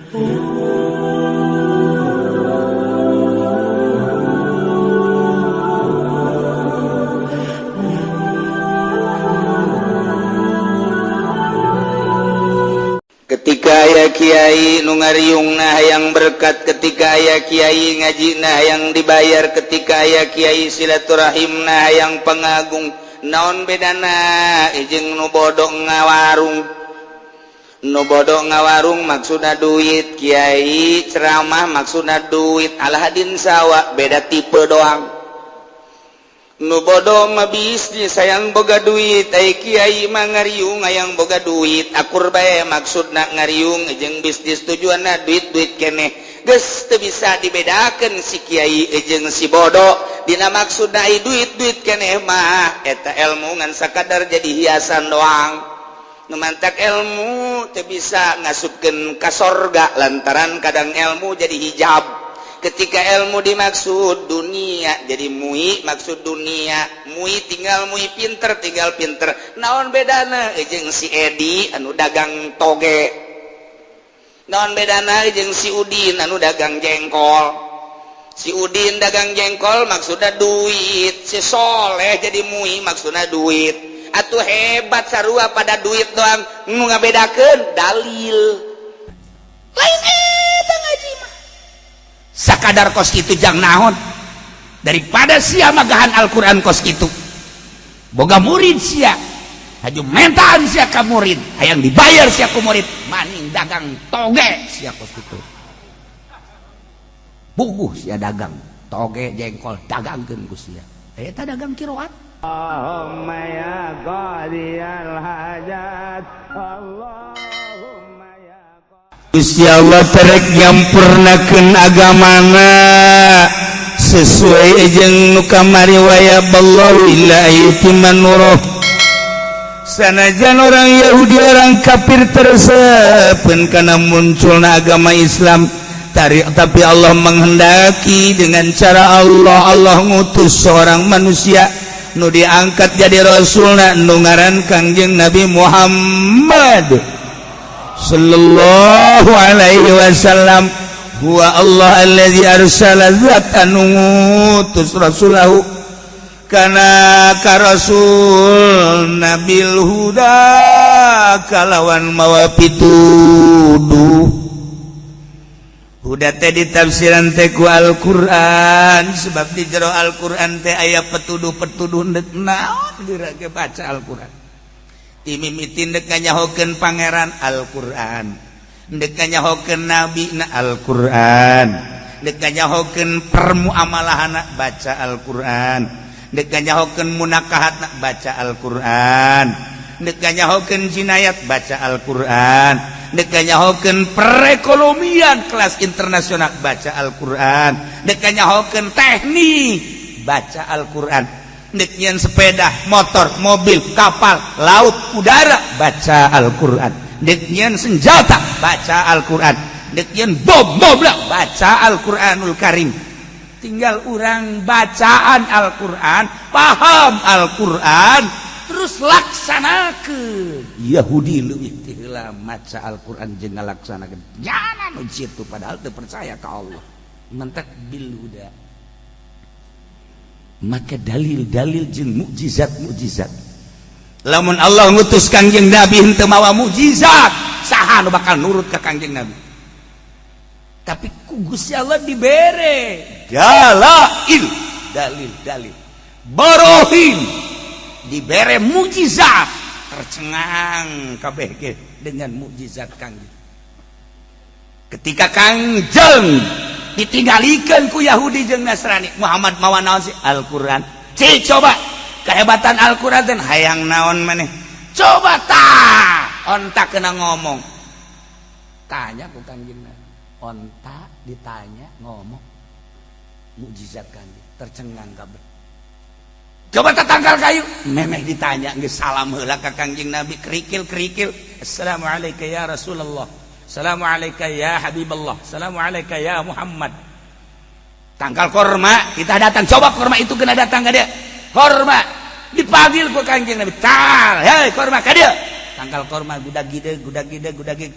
Ketika aya kiai nu ngariungna hayang berkat, ketika aya kiai ngajina hayang dibayar, ketika aya kiai silaturahimna hayang pangagung, naon bedana jeung nu bodoh ngawarung. Nu bodoh ngawarung maksudna duit, kiai ceramah maksudna duit, Alhadin sawa beda tipe doang. Nu bodoh mah bisnis sayang boga duit, ai kiai mah ngariung hayang boga duit, akur bae maksudna ngariung jeung bisnis tujuanna duit-duit keneh. Geus teu bisa dibedakeun si kiai jeung si bodoh, dina maksudna ai duit-duit keneh mah eta ilmu ngan sakadar jadi hiasan doang. Nu mantak ilmu teu bisa ngasupkeun ka sorga lantaran kadang ilmu jadi hijab. Ketika ilmu dimaksud dunia jadi mui, maksud dunia mui tinggal mui pinter, tinggal pinter. Naon bedana jeung si Edi anu dagang toge, naon bedana jeung si Udin anu dagang jengkol. Si Udin dagang jengkol maksudna duit, si Soleh jadi mui maksudna duit. Atuh hebat sarua pada duit doang, nu ngabedakeun dalil lain eta ngaji mah. Sakadar kos kitu jang naon daripada sia magahan Al-Quran kos kitu boga murid sia haju mentaan sia ka murid hayang dibayar sia ku murid maning dagang toge sia kos kitu buguh sia dagang toge jengkol dagangkeun ku sia eta dagang kiroat. Allahumma ya qadiyal hajat Allahumma ya Gusti Allah terek nyampurnakeun agamana sesuai jeung nu kamari waya ballahu illa aytiman nuruh. Sanajan orang Yahudi orang kafir tersepen kana munculna agama Islam, tapi Allah menghendaki dengan cara Allah ngutus seorang manusia nu diangkat jadi rasulna nu ngaran Kangjeng Nabi Muhammad sallallahu alaihi wasallam. Huwa Allah alladzi arsala zatan ngutus rasulahu kana ka rasul nabil huda kalawan mawa pituduh. Huda teh ditafsiran teh ku Al-Qur'an, sebab di jero Al-Qur'an teh aya petuduh-petuduh deuk naon dirage baca Al-Qur'an. Timimitin deuk nganyahokeun pangeran Al-Qur'an, deuk nganyahokeun nabina Al-Qur'an, deuk nganyahokeun permuamalahana baca Al-Qur'an, deuk nganyahokeun munakahatna baca Al-Qur'an, deuk nganyahokeun jinayat baca Al-Qur'an, deuk nganyahokeun perekonomian kelas internasional baca Al-Qur'an, deuk nganyahokeun teknik baca Al-Qur'an, deuk nyeun sepeda, motor, mobil, kapal, laut, udara baca Al-Qur'an, deuk nyeun senjata baca Al-Qur'an, deuk nyeun bom baca Al-Qur'anul Karim. Tinggal urang bacaan Al-Qur'an, paham Al-Qur'an, terus laksanakeun. Yahudi leuwih ti heula maca Al-Qur'an jeung ngalaksanakeun nyana nu jitu padahal teu percaya ka Allah. Mentak bil huda. Maka dalil-dalil jeung mukjizat-mukjizat. Lamun Allah ngutus Kangjeng Nabi henteu mawa mukjizat, saha nu bakal nurut ka Kangjeng Nabi? Tapi ku Gusti Allah dibere dalail, dalil-dalil. Barohin dibere mukjizat, tercengang kabeh ge dengan mukjizat Kangjeng. Ketika Kangjeng ditinggalikeun ku Yahudi jeung Nasrani, Muhammad mawa naon sih? Al-Qur'an. Cik coba kehebatan Al-Qur'an teh hayang naon maneh? Coba tah ontak kena ngomong. Tanya ku Kangjeng Nabi. Ontak ditanya ngomong. Mukjizat Kangjeng, tercengang kabeh. Coba tatangkal kayu, memeh ditanya geus salam heula ka Kangjeng Nabi, kerikil-kerikil. Assalamualaikum ya Rasulullah. Assalamualaikum ya Habiballah. Assalamualaikum ya Muhammad. Tangkal korma, kita datang. Coba korma itu kena datang ka dia. Korma dipanggil ku Kangjeng Nabi. Tal, hei korma ka dia. tangkal korma gudag gide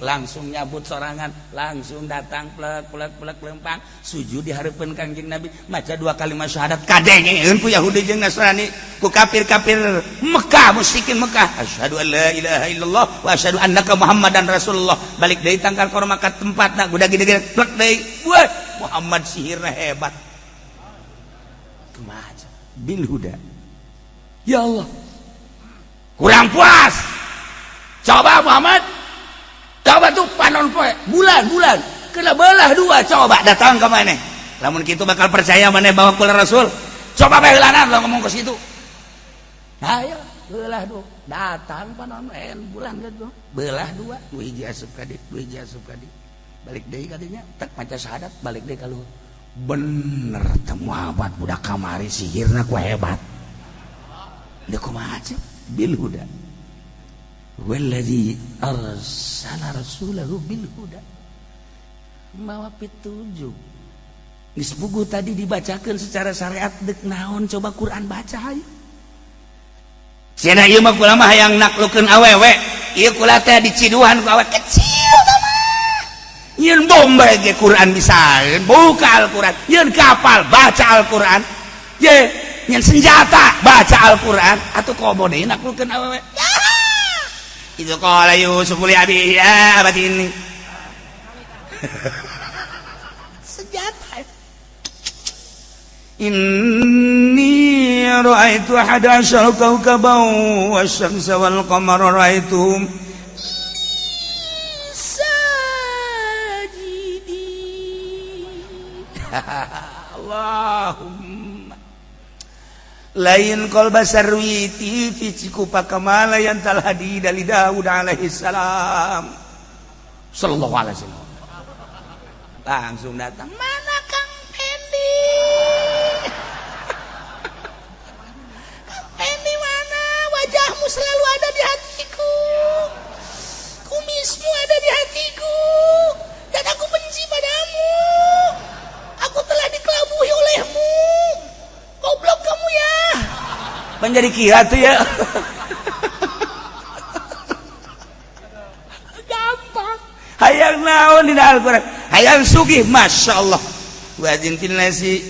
langsung nyabut sorangan, langsung datang plek lempang sujud di hareupeun Kangjeng Nabi, maca 2 kalimat syahadat kadengeun ku Yahudi jeung Nasrani, ku kafir-kafir Mekah, musyrikin Mekah, asyhadu an la ilaha illallah wa asyhadu annaka Muhammadan Rasulullah. Balik deui tangkal korma ka tempatna, gudag gide plek deui. Wah, Muhammad sihirna hebat. Kumaha bil huda. Ya Allah, kurang puas. Coba Muhammad, coba tuh panon poe bulan kena belah 2, coba datang ke mana. Lamun kitu bakal percaya mana bawa kula Rasul. Coba bae heulanan lo ngomong ke situ. Nah ya, belah 2, datang panon bulan gitu. Belah 2, 2 hiji asup ka dieu, 2 hiji asup ka dieu. Balik deui ka dinya, tek maca syahadat, balik deui ka luhur. Bener teh Muhammad budak kamari sihirna ku hebat. Dia kumaha bil huda. Walladzi arsala rasulahu bil huda. Mawa pitujuh. Geus puguh tadi dibacakeun secara syariat deuk naon coba Quran baca aya. Cenah ieu mah kula mah hayang naklukeun awewe. Ieu kula teh diciduhan ku awewe kecil mah. Ieun bombay ge Quran bisa. Buka Al-Quran. Ieun kapal baca Al-Quran. Ye nyen senjata baca Al-Quran atuh komode naklukeun awewe. Itu qala Yusuf li abi ya abad ini. Senjata. Inni ra'aitu 11 kawkaban wasy-syamsa wal qamara ra'aituhum sajidin. Allahumma lain kol basarwiti fi cikupa kamala yang talhadi dari Daud alaihi salam sallallahu alaihi wasallam. Langsung datang, mana Kang Pendi? Kang Pendi mana? Wajahmu selalu ada di hatiku, kumismu ada di hatiku, dan aku benci padamu. Aku telah dikelabui olehmu. Goblok kamu ya. Menjadi kira tuh ya. Gampang. Hayang naon dina Al-Quran. Hayang sugih, Masya Allah. Wajin fil nasi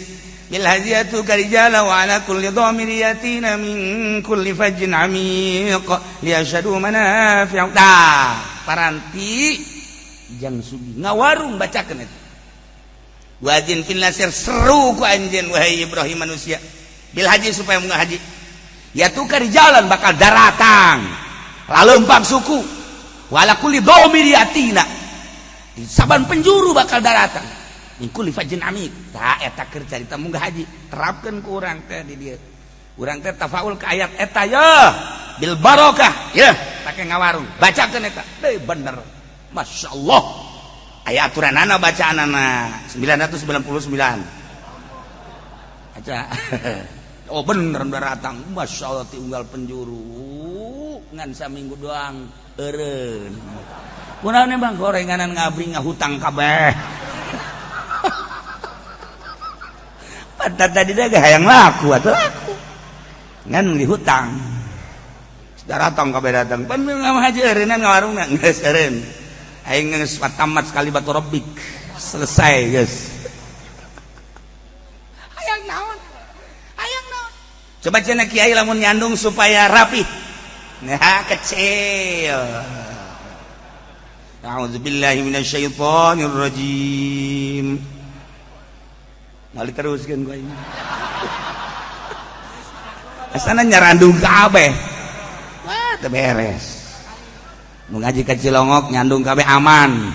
bil hadiyatu karijala wa ala kulli dhamir yatina min kulli fajjin amiq liyashhadu manafi'a. Paranti jang sugih ngawarung bacakeun eta. Wajin fil nasir seru ku anjeun wahai Ibrahim manusia bil haji supaya munggah haji ya tukar jalan bakal daratang laleumpang suku wala kulli dhaumir yatina di saban penjuru bakal daratang min kulli fajin amik tah eta keur carita munggah haji terapkeun ku urang teh di dieu urang teh tafaul ka ayat eta ya bil barokah ya pake ngawarung bacakeun eta deui bener masyaallah. Aya aturanana bacaanana 999. Aja. Oh bener daratang. Masyaallah ti unggal penjuru ngan saminggu doang eureun. Kunaon Bang gorenganan ngabri ngahutang kabeh. Padahal tadi dah hayang laku atuh laku. Ngan dihutang. Daratang kabeh datang. Pan ngahaji eureunna ngawarungna geus eureun. Aing geus tamat sekali batu rabbik selesai guys. Hayang naon coba cenah kiai lamun nyandung supaya rapi nah kecil. A'udzubillahi minasyaitonir rajim. Balik teruskeun ku aing asana nyarandung kabeh wah teu beres. Nu ngaji ka Cilongok nyandung kabeh aman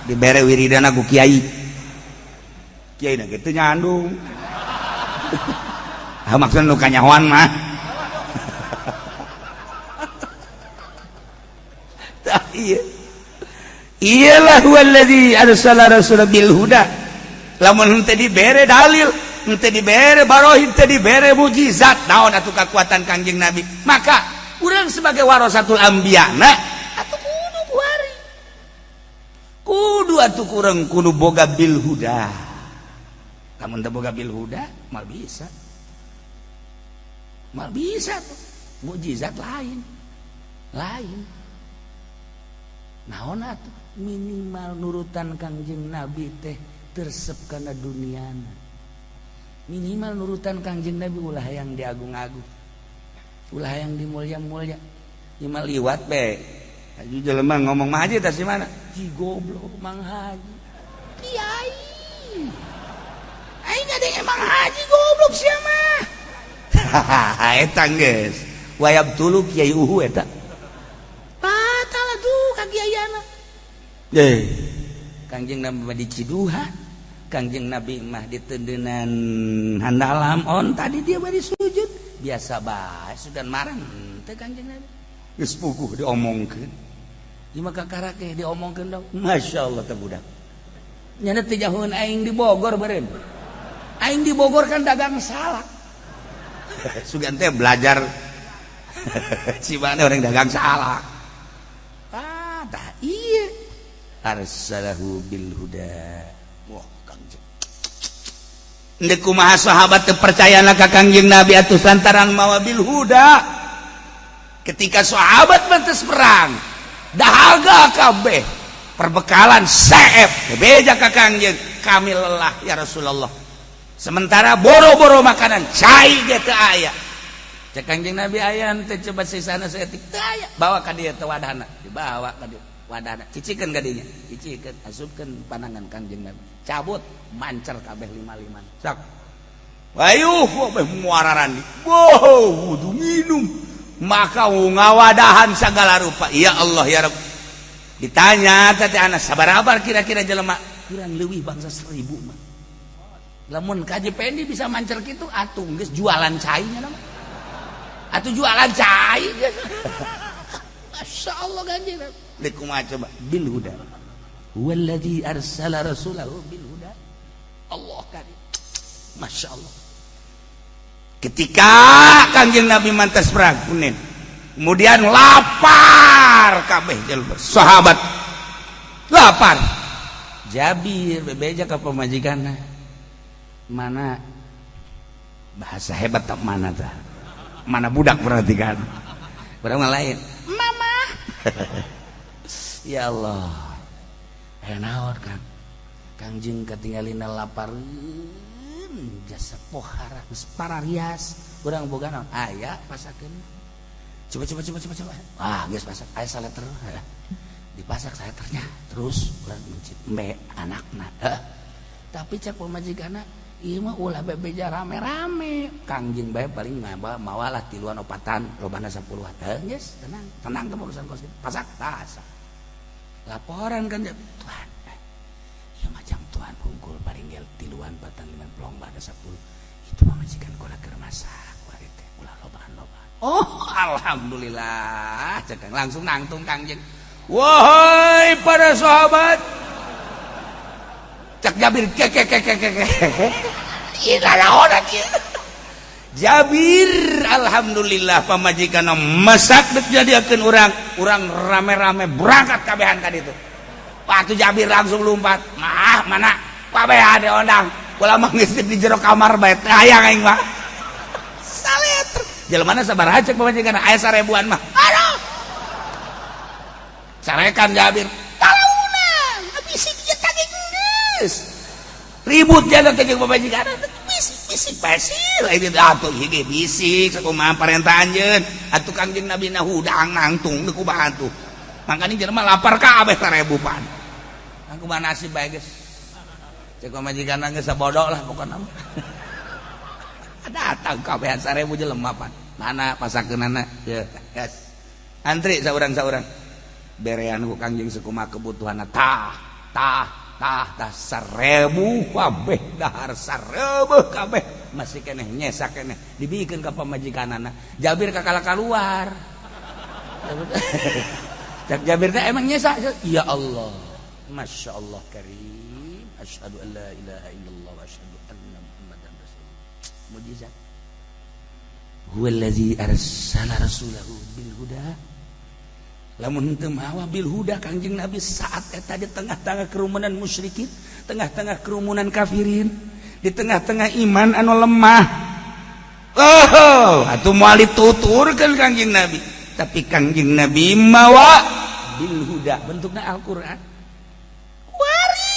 dibere wiridana ku kiai na kitu nyandung. Ah maksudna nu kanyahoan mah tah ieu iyalah wallazi arsala rasulahu bil huda. Lamun teu dibere dalil, teu dibere barohin, teu dibere mukjizat, naon atuh kakuatan Kangjeng Nabi? Maka urang sebagai warasatul anbiya kudu atuh kurang kudu boga bil huda. Lamun teu boga bil huda mal bisa tuh mukjizat lain naon atuh minimal nurutan Kangjeng Nabi teh tersep kana duniana. Minimal nurutan Kangjeng Nabi ulah yang diagung-agung, ulah yang dimulya-mulya. Minimal liwat be aju jelema ngomong mah haji tas di mana ji goblok Mang Haji kiai aing ada emang haji goblok sia mah eta geus wayab tulu kiai uhu eta batal tuh kagiayana Kangjeng Nabi mah di Ciduha, Kangjeng Nabi mah di tendenan handalam on tadi dia bari sujud biasa bae sugan marang teh Kangjeng Nabi geus puguh diomongkeun ieu mah kakarake diomongkeun dong masyaallah teh budak nya teh jauheun aing di Bogor beureun aing di Bogor kan dagang salak sugan teh belajar si mana orang dagang salak tah iya arsalahu bil huda wah Kangjeng ndek kumaha sahabat teu percayana ka Kangjeng Nabi atuh santaran mawa bil huda ketika sahabat mantes perang dahaga kabeh perbekalan saef beja ka Kangjeng kami lelah ya Rasulullah sementara boro-boro makanan cai ge teu aya cek Kangjeng Nabi aya teh coba sisana saeutik teu aya bawa ka dieu teh wadahna dibawa ka dieu wadahna cicikeun ka dinya cicikeun asupkeun panangan Kangjeng Nabi cabut mancer kabeh 5-5 sak wayuh kabeh muararan wow wudu minum maka ngawadahan segala rupa ya Allah ya Rabb ditanya teh anak sabarabar kira-kira jelema kurang leuwih bangsa 1000 mah lamun kaji pendi bisa mancer kitu atuh geus jualan cai nya mah atuh jualan cai masyaallah Kangjeng deuk kumaha coba bil huda wallazi arsala rasulahu bil huda Allah karim masyaallah. Ketika Kangjeng Nabi mantas perang kunin kemudian lapar kabeh jelema sahabat lapar Jabir bebeja ka pamajikanna mana bahasa hebat tak mana tah mana budak perhatikan urang lain mama ya Allah aya naon Kang Kangjeng katinggalina lapar jasa pohara pararias urang boga naon aya pasakeun coba ah geus pasak aya saleter dipasak saleternya terus urang mencit embe anakna tapi cek pamajikanna ieu mah ulah bebeja rame-rame Kangjeng bae paling mawalah 3-4 lobana 10 geus tenang teh urusan kos pasak laporan kan Tuhan ieu macam Tuhan hungkul paringgel 3-4 pada 10 itu majikan kula keur masak bari teh ulah lobaan oh alhamdulillah cekang langsung nangtung Kangjeng wahai para sahabat cek Jabir ieu naon kieu Jabir alhamdulillah pamajikanna masak deuk jadiakeun urang rame-rame berangkat kabehan ka ditu waktu Jabir langsung lompat mana kabeh ade ondang ulah mah geus di jero kamar bae hayang aing mah saleter jelema sabaraha cek pamajikanna aya 1000-an mah aduh sarekan Jabir talauna bisik ieu tagih geus ribut jana teh jeung pamajikanna bisik basil ini atuh hiji bisik sakumaha parentah anjeun atuh Kangjeng Nabi na hudang nangtung deuk kumaha atuh mangkana jelema lapar kabeh 1000-an aku mah nasib bae geus cek majikanna geus sabodo lah pokona datang kabehan 1000 jelema pan mana pasakeunana ye yes antri saurang-saurang berean ku Kangjeng sakumaha kebutuhanna tah 1000 kabeh dahar 1000 kabeh masih keneh nyesak keneh dibikeun ka pamajikanana Jabir kakala kaluar cek Jabir teh emang nyesak ya Allah masyaallah karim asyhadu an la ilaha illallah wa asyhadu anna muhammadan rasulullah mujizat huwallazi arsala rasulahu bil huda lamun teu mawa bil huda Kangjeng Nabi saat eta di tengah-tengah kerumunan musyrikin tengah-tengah kerumunan kafirin di tengah-tengah iman anu lemah atuh moal dituturkeun Kangjeng Nabi tapi Kangjeng Nabi mawa bil huda bentukna Al-Qur'an wari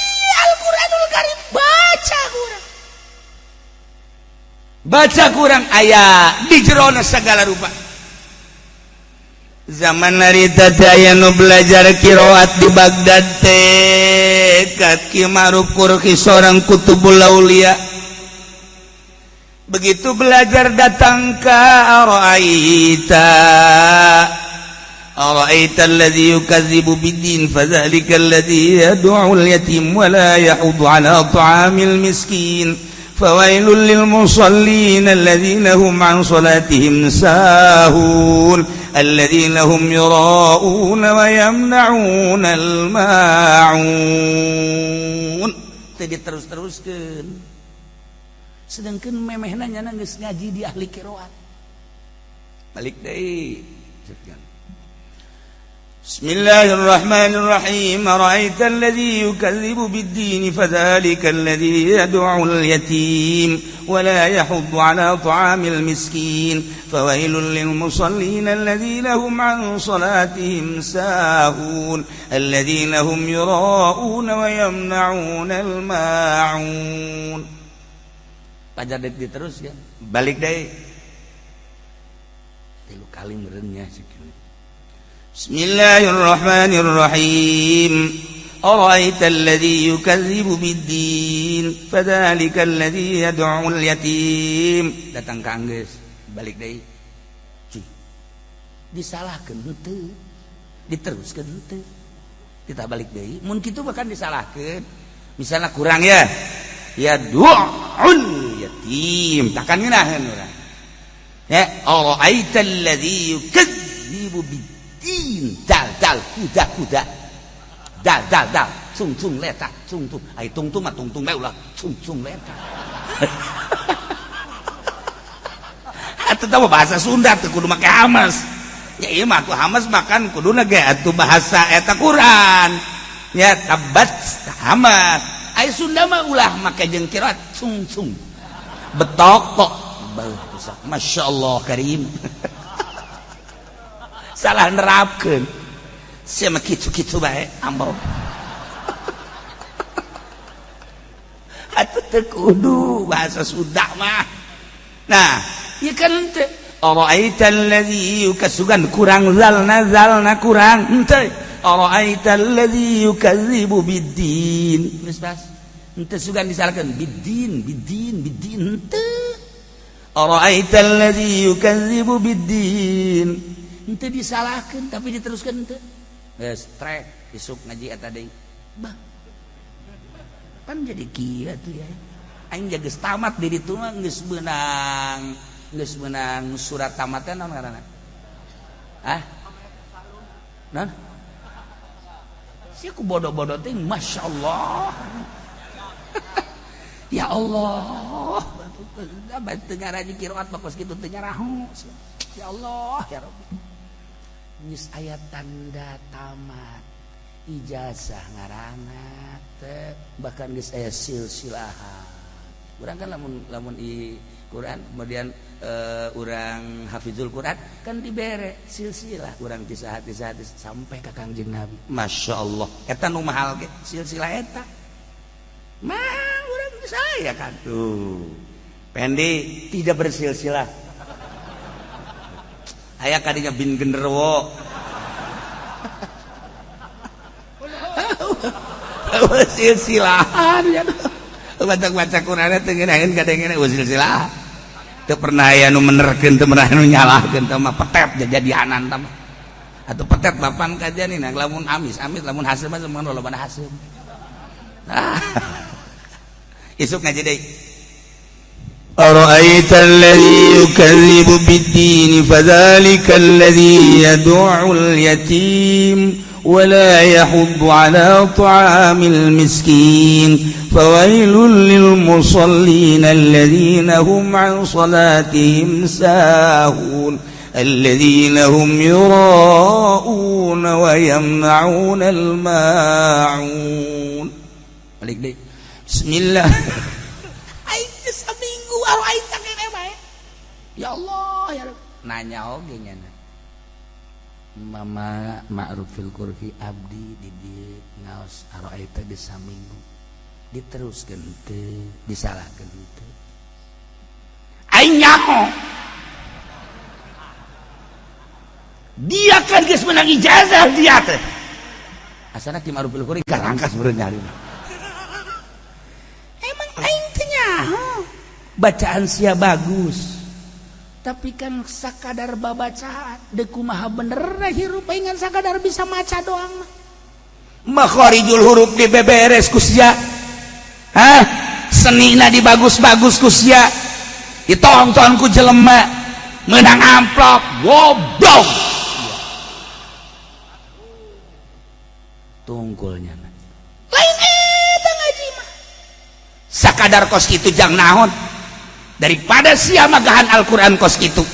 Al-Qur'anul Karim baca kurang aya di jerona segala rupa zaman narita teh aya nu belajar qiraat di Baghdad teh Ki Ma'ruf Qurqi seorang kutubul aulia begitu belajar datang ka ara'aita alladzi yukadzibu biddin fadzalika alladzi yad'ul yatim wa la yahuddu 'ala ta'amil miskin fawailul lil musallin alladzina hum 'an salatihim sahun alladzina hum yura'una wa yamna'una al-ma'un tadi terus-teruskeun sedangkan memehna nyana geus ngaji di ahli qiraat balik deui Bismillahirrahmanirrahim ara'aita alladzi yukadzibu bid-din fadzalika alladzi yad'ul yatim wa la yahuddu 'ala ta'amil miskin fawailul lil musallin alladzina hum 'an salatihim sahun alladzina hum yura'una wa yamna'una al-ma'un pajar diterus ya balik deui tilu kali meureunnya sakitu Bismillahirrahmanirrahim ara'aita alladzi yukadzibu bid-din fadzalika alladzi yad'ul yatim datang ka anggeus balik deui cuy disalahkeun henteu diteruskeun henteu kita balik deui mun kitu bahkan disalahkeun misalnya kurang ya du'ul yatim takkan ngeunaheun urang ya ara'aita alladzi yukadzibu bid dal kuda dal cung letak cung ai tung mah tung bae ulah cung letak atuh teh bahasa Sunda teh kudu make hamas ya ieu mah atuh hamas makan kuduna ge atuh bahasa eta Quran ya tabat hamas ai Sunda mah ulah make jeung qiraat cung betok kok masyaallah karim salah nerapkeun sia mah kitu-kitu bae ambo atuh teu kudu bahasa Sunda mah nah ieu kan teh ara'aita alladzi yukasugan kurang zalna kurang henteu ara'aita alladzi yukadzibu bid-din geus pas henteu sugan disalahkeun bid-din henteu ara'aita alladzi yukadzibu bid-din ente disalahkan tapi diteruskan ente geus trek isuk ngaji eta deui bah pan jadi kieu tuh ya aing geus tamat di ditu mah geus meunang surat tamatna naon ngaranna naon sia ku bodoh-bodoh teh masyaallah ya Allah da teu ngaraji qiraat bakos kitu teu nyaraho ya Allah ya Rabbi geus aya tanda tamat ijazah ngaranna teh bahkan geus aya silsilahan urang kan lamun i Quran kemudian urang hafizul Quran kan dibere silsilah urang tisah sampai ka Kangjeng Nabi masyaallah eta nu mahal ge silsilah eta mah urang saya kan tuh pendek tidak bersilsilah aya kadinya bin genderuwo silsilahan ya baca Quran teh ngeunaheun kadang-kadang silsilah teu pernah aya nu menerkeun teu pernah nu nyalahkeun teh mah petep jadianan teh mah atuh petep bapan kajanina lamun amis lamun hasil mah semono lobana hasil isuk ngaji deui أرأيت الذي يكذب بالدين فذلك الذي يدع اليتيم ولا يحض على طعام المسكين فويل للمصلين الذين هم عن صلاتهم ساهون الذين هم يراءون ويمنعون الماعون بسم الله ya Allah ya nanya oge nya Mama ma'ruf fil qurfi abdi di dieu ngaos araita di saminggu diteruskeun teu disalahkeun teu aing nyaho dia kan geus menang ijazah dia teh asana ti ma'ruf fil qurfi karangkas beureun nyari emang aing teh nyaho bacaan sia bagus tapi kan sakadar babacaan deuk kumaha bener hirup ingan sakadar bisa maca doang mah makharijul huruf dibeberes ku sia senina dibagus-bagus ku sia ditonton ku jelema meunang amplop goblok tunggulnya lain eta ngaji mah sakadar kos kitu jang naon daripada sia magahan Al-Quran kos gitu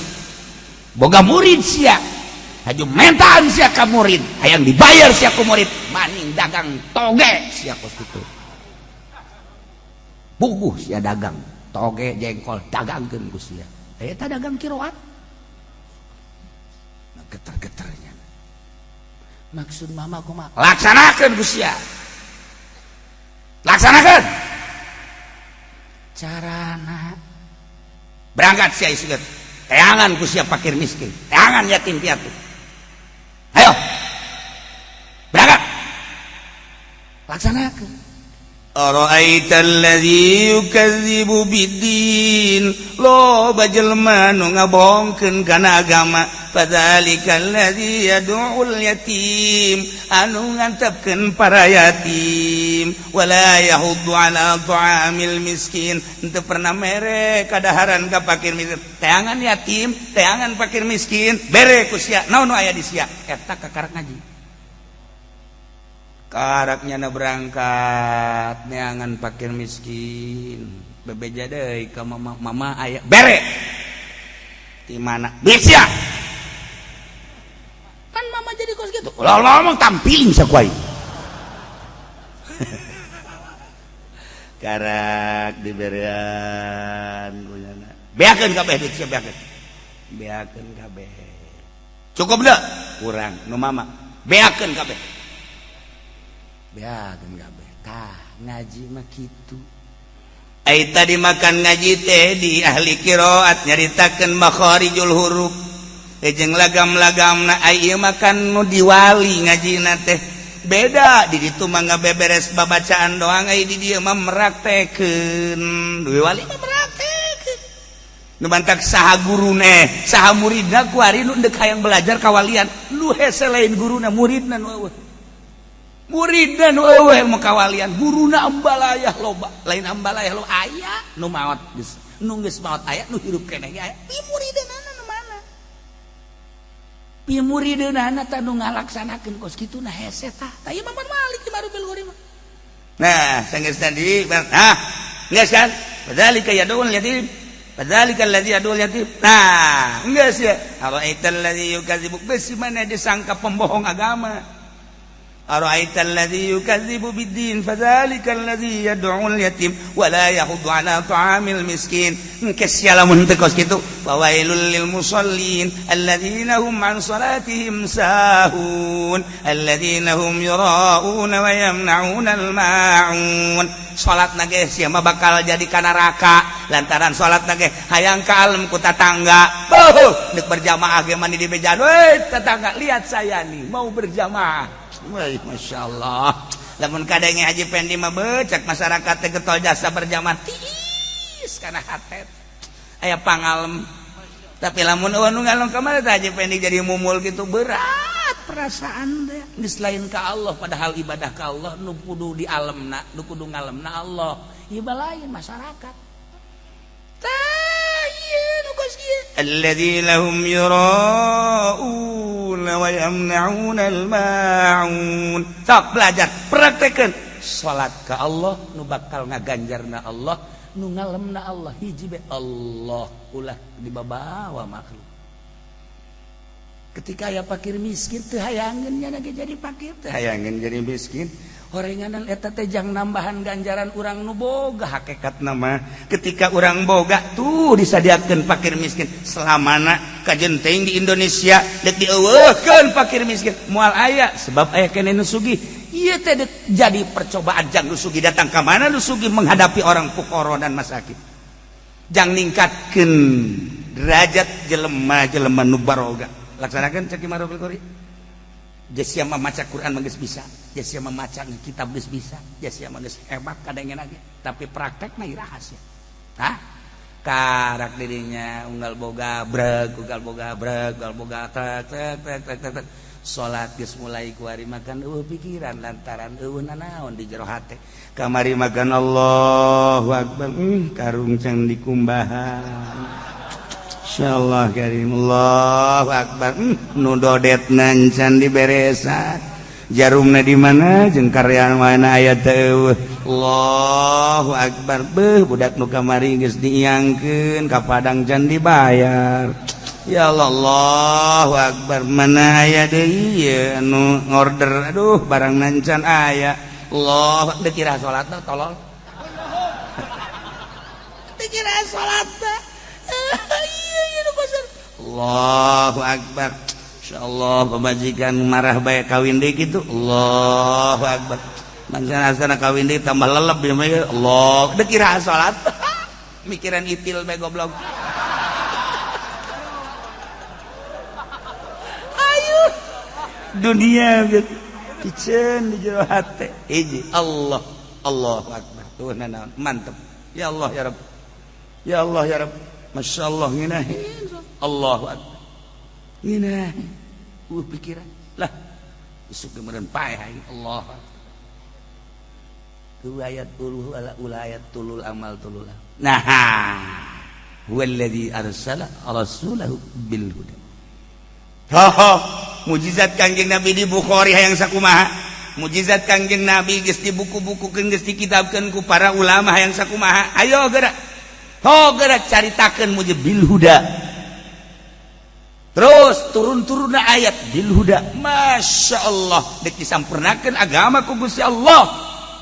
boga murid sia haju mentaan sia ka murid hayang dibayar sia ku murid maning dagang toge sia kos gitu buguh sia dagang toge jengkol dagangkeun ku sia eta dagang kiroat geter-geternya maksud mama kumaha laksanakeun ku sia laksanakeun carana berangkat sia isget teangan ku sia fakir miskin teangan yatim piatu ayo berangkat laksanakeun ara'aital ladzi yukadzibu biddin loba jelema nu ngabongkeun kana agama fadzalikal ladzi yad'ul yatim anu ngantepkeun para yatim wala yahuddu ala ta'amil miskin henteu pernah mere kadaharan ka fakir miskin teangan yatim teangan fakir miskin bere ku sia naon nu aya di sia eta kakarak ngaji karaknya na berangkat neangan fakir miskin bebeja deui ka mama aya bere di mana bisa kan mama jadi kos gitu ulah ngomong tampiling sakuai karak diberean kunyana beakeun kabeh duit sia beakeun kabeh cukup dah kurang nu mama beakeun kabeh beakeun kabeh tah ngaji mah kitu ai tadi makan ngaji teh di ahli qiraat nyaritakeun makharijul huruf jeung lagam-lagamna ai ieu makan nu diwali ngajina teh beda di ditu mah ngabeberes babacaan doang ai di dieu mah meraktekeun duwe wali mah meraktekeun nu bantak saha gurune saha muridna ku ari nu deuk hayang belajar kawalian lu hese lain guruna muridna nu eueuh muridna nu eueuh ilmu kawalian guruna ambalayah loba lain ambalayah lo aya nu maot geus nu geus maot aya nu hirup keneh aya pi muridna nu mana pi muridna tah nu ngalaksanakeun kos kitu nah hese tah ieu mah malik di baru bil mah nah sanggeus tadi geus kan badzalika yadul yatim badzalika alladzi yadul yatim nah geus ya ara'aital ladzi yukadzibu besi mana disangka pembohong agama ara'aital ladzi yukadzibu biddin fadzalika alladzi yad'ul yatim wa la yahuddu 'ala ta'amil miskin kesialamun teu kos kitu fawailul lil musallin alladzina hum 'an salatihim sahun alladzina hum yura'una wa yamna'una al-ma'un salatna ge sia mah bakal jadi ka neraka lantaran salatna ge hayang kalem ku tatangga deuk berjamaah ge mani di bejan we tetangga lihat saya nih mau berjamaah. Wah, Masya Allah. Lamun kadenge Haji Pendi mah becek masyarakat teh getol jasa berjamaah tiis kana hatet. Aya pangalem. Tapi lamun nu ngalong ka mana Haji Pendi jadi mumul gitu berat perasaan teh. Geus lain ka Allah padahal ibadah ka Allah nu kudu di alemna, nu kudu ngalemna Allah. Ieu lain masyarakat. Tah ieu nu geus kieu. Alladzina hum yura'una wa yamna'una al-ma'un. Sok belajar, praktekeun salat ka Allah nu bakal ngaganjarna Allah, nu ngalemna Allah hiji be Allah ulah dibabawa makhluk. ketika aya fakir miskin teu hayangeunnya lagi jadi fakir teu hayangeun jadi miskin horenganan eta teh jang nambahan ganjaran urang nu boga hakikatna mah ketika urang boga tuh disadiakeun fakir miskin selamana kajenteng di Indonesia dek dieuweuhkeun fakir miskin moal aya sebab aya keneh nu sugih ieu teh jadi percobaan jang nu sugih datang ka mana nu sugih menghadapi orang fuqara dan masakin jang ningkatkeun derajat jelema-jelema nu baroga laksanakan cek Imam Rabil Qori jasa mah maca Quran mah geus bisa jasa mah maca kitab geus bisa jasa mah geus hebat kadengen lagi tapi praktek mah rahasia hah karak dirinya unggal boga breg unggal boga tek salat geus mulai kuari makan pikiran lantaran nanaon di jero hate kamari makan Allahu akbar karung can dikumbahan insyaallah karim Allahu akbar nu dodetna can diberesan jarumna di mana jeung karyan mana aya teu Allahu akbar beuh budak nu kamari geus diiangkeun ka padang can dibayar ya Allah Allahu akbar mana aya deui ieu anu ngorder aduh barang nancan aya Allah dikira salat tolol dikira salat Allahu akbar insyaallah pemajikan marah bae kawin deui kitu Allahu akbar mangsa asana kawin deui tambah lelep ya mah Allah dikira salat mikiran itil bae goblok ayo dunia piceun di jero hate hiji Allah Allahu akbar tuh nanaon mantep ya Allah ya Rabb ya Allah ya Rabb masyaallah nginahin Allahu akbar nginahin pikiran lah isuk kemudian paeh Allah tu ayat tulul ala ayat tulul amal tulul nah huwallazi arsala rasulahu bil huda mujizat kangjeng Nabi di Bukhari hayang sakumaha mujizat kangjeng Nabi geus di buku-bukukeun geus dikitabkeun ku para ulama hayang sakumaha ayo geura geura caritakeun mujizat bil huda terus turun-turunna ayat bil huda Masya Allah dek disampurnakeun agama ku Gusti Allah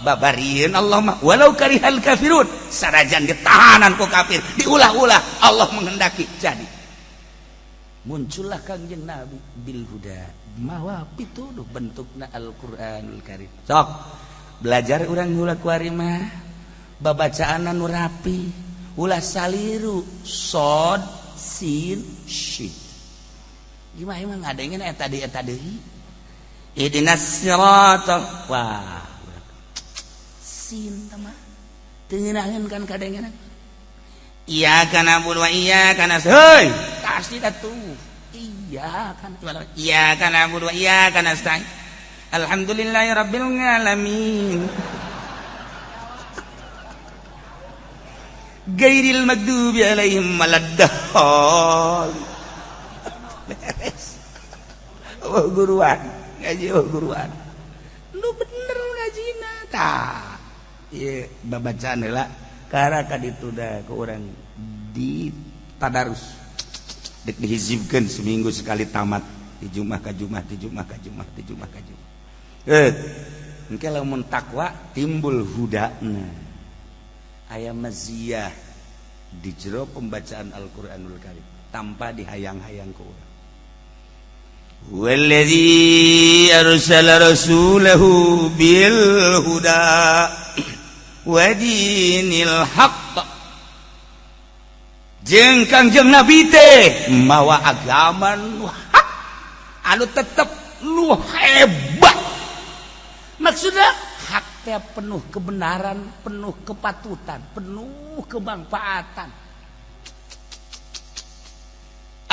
babarieun Allah mah walau karihal kafirun sarajan ditahanan ku kafir diulah-ulah Allah menghendaki jadi muncullah kangjeng Nabi bil huda mawa pituduh bentukna Al-Qur'anul Karim sok belajar urang heula kuari mah babacaanan nu rapi ulah saliru sod sin shin gimana emang ngadengin eta deui ihdinas siratal wah sin tama teu ngeunaheun kan kadengeun iyyaka na'budu wa iyyaka nasta'in pasti atuh iyyaka na'budu wa iyyaka nasta'in alhamdulillahirabbil alamin gairil maghdubi alaihim waladdallin beres guruan ngaji guruan lu bener ngajina tah ieu babacaan heula kara ka ditu da ku urang di tadarus dek dihizibkeun seminggu sekali tamat di Jumat ka Jumat engke lamun takwa timbul hudana aya maziyah di jero pembacaan Al-Qur'anul Karim tanpa dihayang-hayang ku urang wallazi arsala rasulahu bil huda wa dinil haqq jeung Kangjeng Nabi teh mawa agama nu hak anu tetep nu hebat maksudna hak teh penuh kebenaran penuh kepatutan penuh kemanfaatan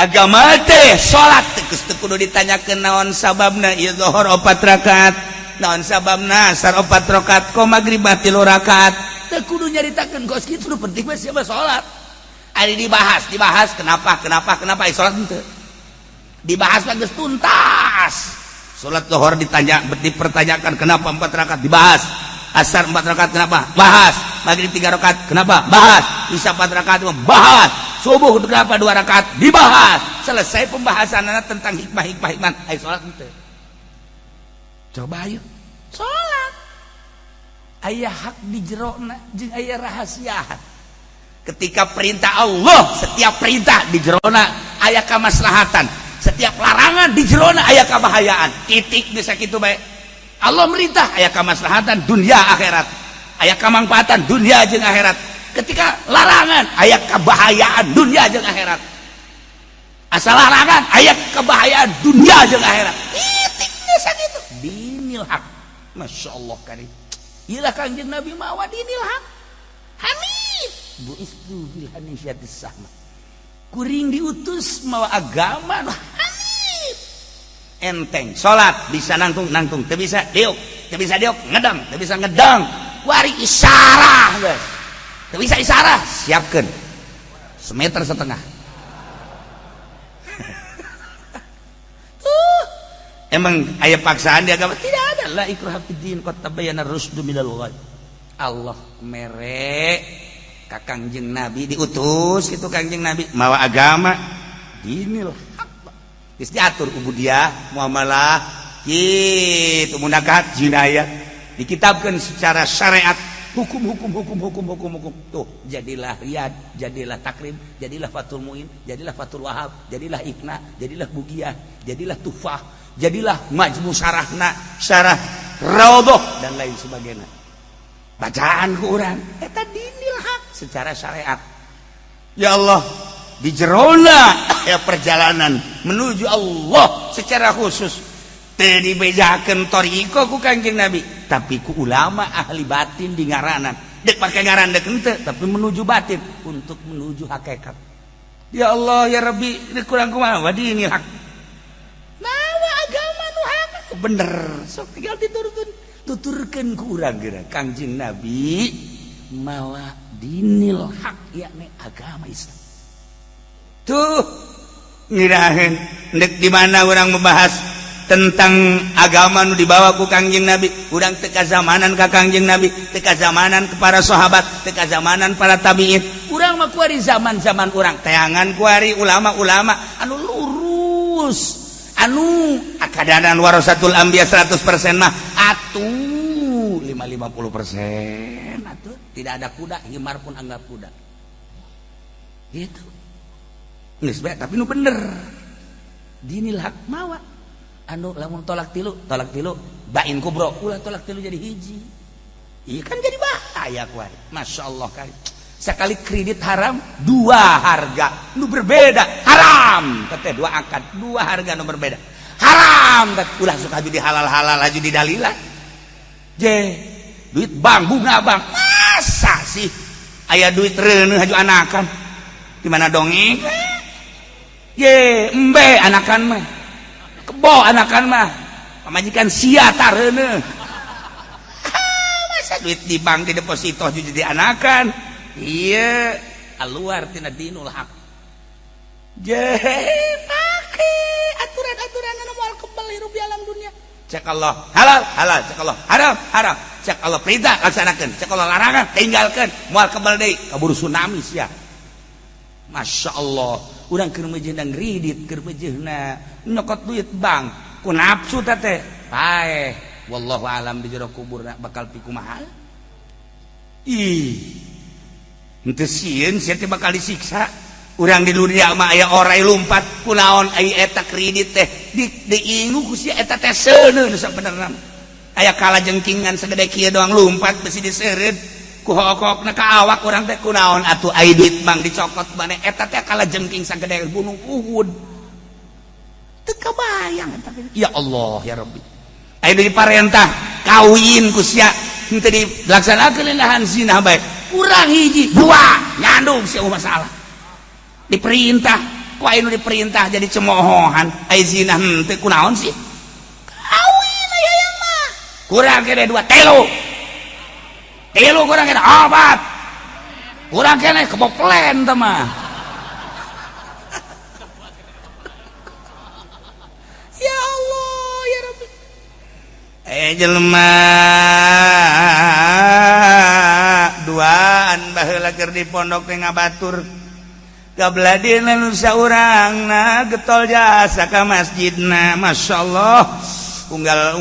agama teh salat teh geus kudu ditanyakeun naon sababna ieu zuhur 4 rakaat naon sababna asar 4 rakaat ko magrib 3 rakaat teh kudu nyaritakeun geus kitu nu penting mah siapa salat ari dibahas kenapa salat henteu dibahas geus tuntas salat zuhur dipertanyakan kenapa 4 rakaat dibahas asar 4 rakaat kenapa bahas magrib 3 rakaat kenapa bahas isya 4 rakaat bahas subuh kenapa 2 rakaat dibahas selesai pembahasan tentang hikmah. Ayo sholat ente. Coba ayo sholat. Aya hak di jerona jeung aya rahasiaan. Ketika perintah Allah, setiap perintah di jerona aya kamaslahatan, setiap larangan di jerona aya kabahayaan. Titik geus sakitu bae. Allah merintah aya kamaslahatan dunia akhirat, aya kamangfaatan dunia jeung akhirat. Ketika larangan aya kabahayaan dunia jeung akhirat. Asal larangan aya kabahayaan dunia jeung akhirat. Titik geus sakitu. Dinil haq. Masyaallah karim. Ilah Kangjeng Nabi mawa dinil haq. Hanif. Buistu bil hanifiyatis sama. Kuring diutus mawa agama hanif. Enteng salat bisa nangtung teu bisa diuk ngedang teu bisa ngedang wari isyarah guys teu bisa isyarah siapkeun 1,5 meter emang aya paksaan di agama tidak ada la ikraha fid din qad tabayyana rusdu minal ghayy. Allah mere ka Kangjeng Nabi diutus kitu Kangjeng Nabi mawa agama dinil haq geus diatur ubudiyah muamalah kitu munakat jinayah dikitabkeun secara syariat hukum tuh jadilah riyad jadilah takrim jadilah fatul muin jadilah fatul wahab jadilah ikna jadilah bugiyah jadilah tufah jadilah majmu syarahna syarah raudhah dan lain sebagainya bacaan ku urang eta dinil haq secara syariat. Ya Allah di jerona ya perjalanan menuju Allah secara khusus teu dibejakeun thariqah ku Kangjeng Nabi tapi ku ulama ahli batin di ngaranan dek pake ngaran dek henteu tapi menuju batin untuk menuju hakikat. Ya Allah ya Rabbi kurang kumaha dinil haq mawa agama nu hak bener sok tinggal tuturkeun ku urang geura Kangjeng Nabi mawa dinil haq yakni agama Islam. Tuh ngiraheun dek di mana urang membahas tentang agama nu dibawa ku Kangjeng Nabi urang teu kazamanan ka Kangjeng Nabi teu kazamanan ke para sahabat teu kazamanan para tabiin urang mah kuari zaman-zaman urang tayangan kuari ulama-ulama anu lurus anu akadanan warasatul anbiya 100% mah atuh 50% atuh tidak ada kuda himar pun anggap kuda gitu geus bae tapi nu bener dinil haq mawa anu lamun tolak tilu bain kubro ulah tolak tilu jadi hiji iya kan jadi bahaya kuari masyaallah kali sekali kredit haram dua harga nu berbeda haram teh dua akad dua harga nu berbeda haram ulah suka jadi halal-halal aju di dalilah je duit bang bunga bang masa sih aya duit reuneuh aju anakan di mana dongeng ye embe anakan mah kebo anakan mah pamajikan sia tareuneuh masa duit di bank di deposito jadi anakan iya keluar tina dinul haq je pake aturan-aturan anu moal kebal hirup di alam dunia cek Allah halal cek Allah haram cek Allah perintah laksanakeun cek Allah larangan tinggalkeun moal kebal deui kaburu tsunami sia Masya Allah urang keur mejeunang ridit keur bejeunna nyokot duit bank ku nafsu teh paeh wallahu alam di jero kuburna bakal piku mahal ih henteu sieun sia teh bakal disiksa urang di dunia mah aya orai lumpat kunaon aya eta kredit teh diingu ku sia eta teh seuneu nu sabenerna aya kalajengkingan sagede kieu doang lumpat besi diseureud ku hokokna ka awak urang teh kunaon atuh aya duit bang dicokot maneh eta teh kalajengking sagede gunung Uhud teu kabayang eta ya Allah ya Rabbi aya diparentah kawin ku sia henteu dilaksanakeun lahan zina bae urang hiji dua nyandung sia masalah diperintah ku aya nu diperintah jadi cemoohan aya zina henteu kunaon sih kawin aya yang mah kurang kene dua telu kurang kene obat kurang kene keboplen teh mah ya Allah ya Rabbi jelema duaan baheula keur di pondok teh ngabatur kabladina nu saurangna getol jasa ka masjidna. masyaallah unggal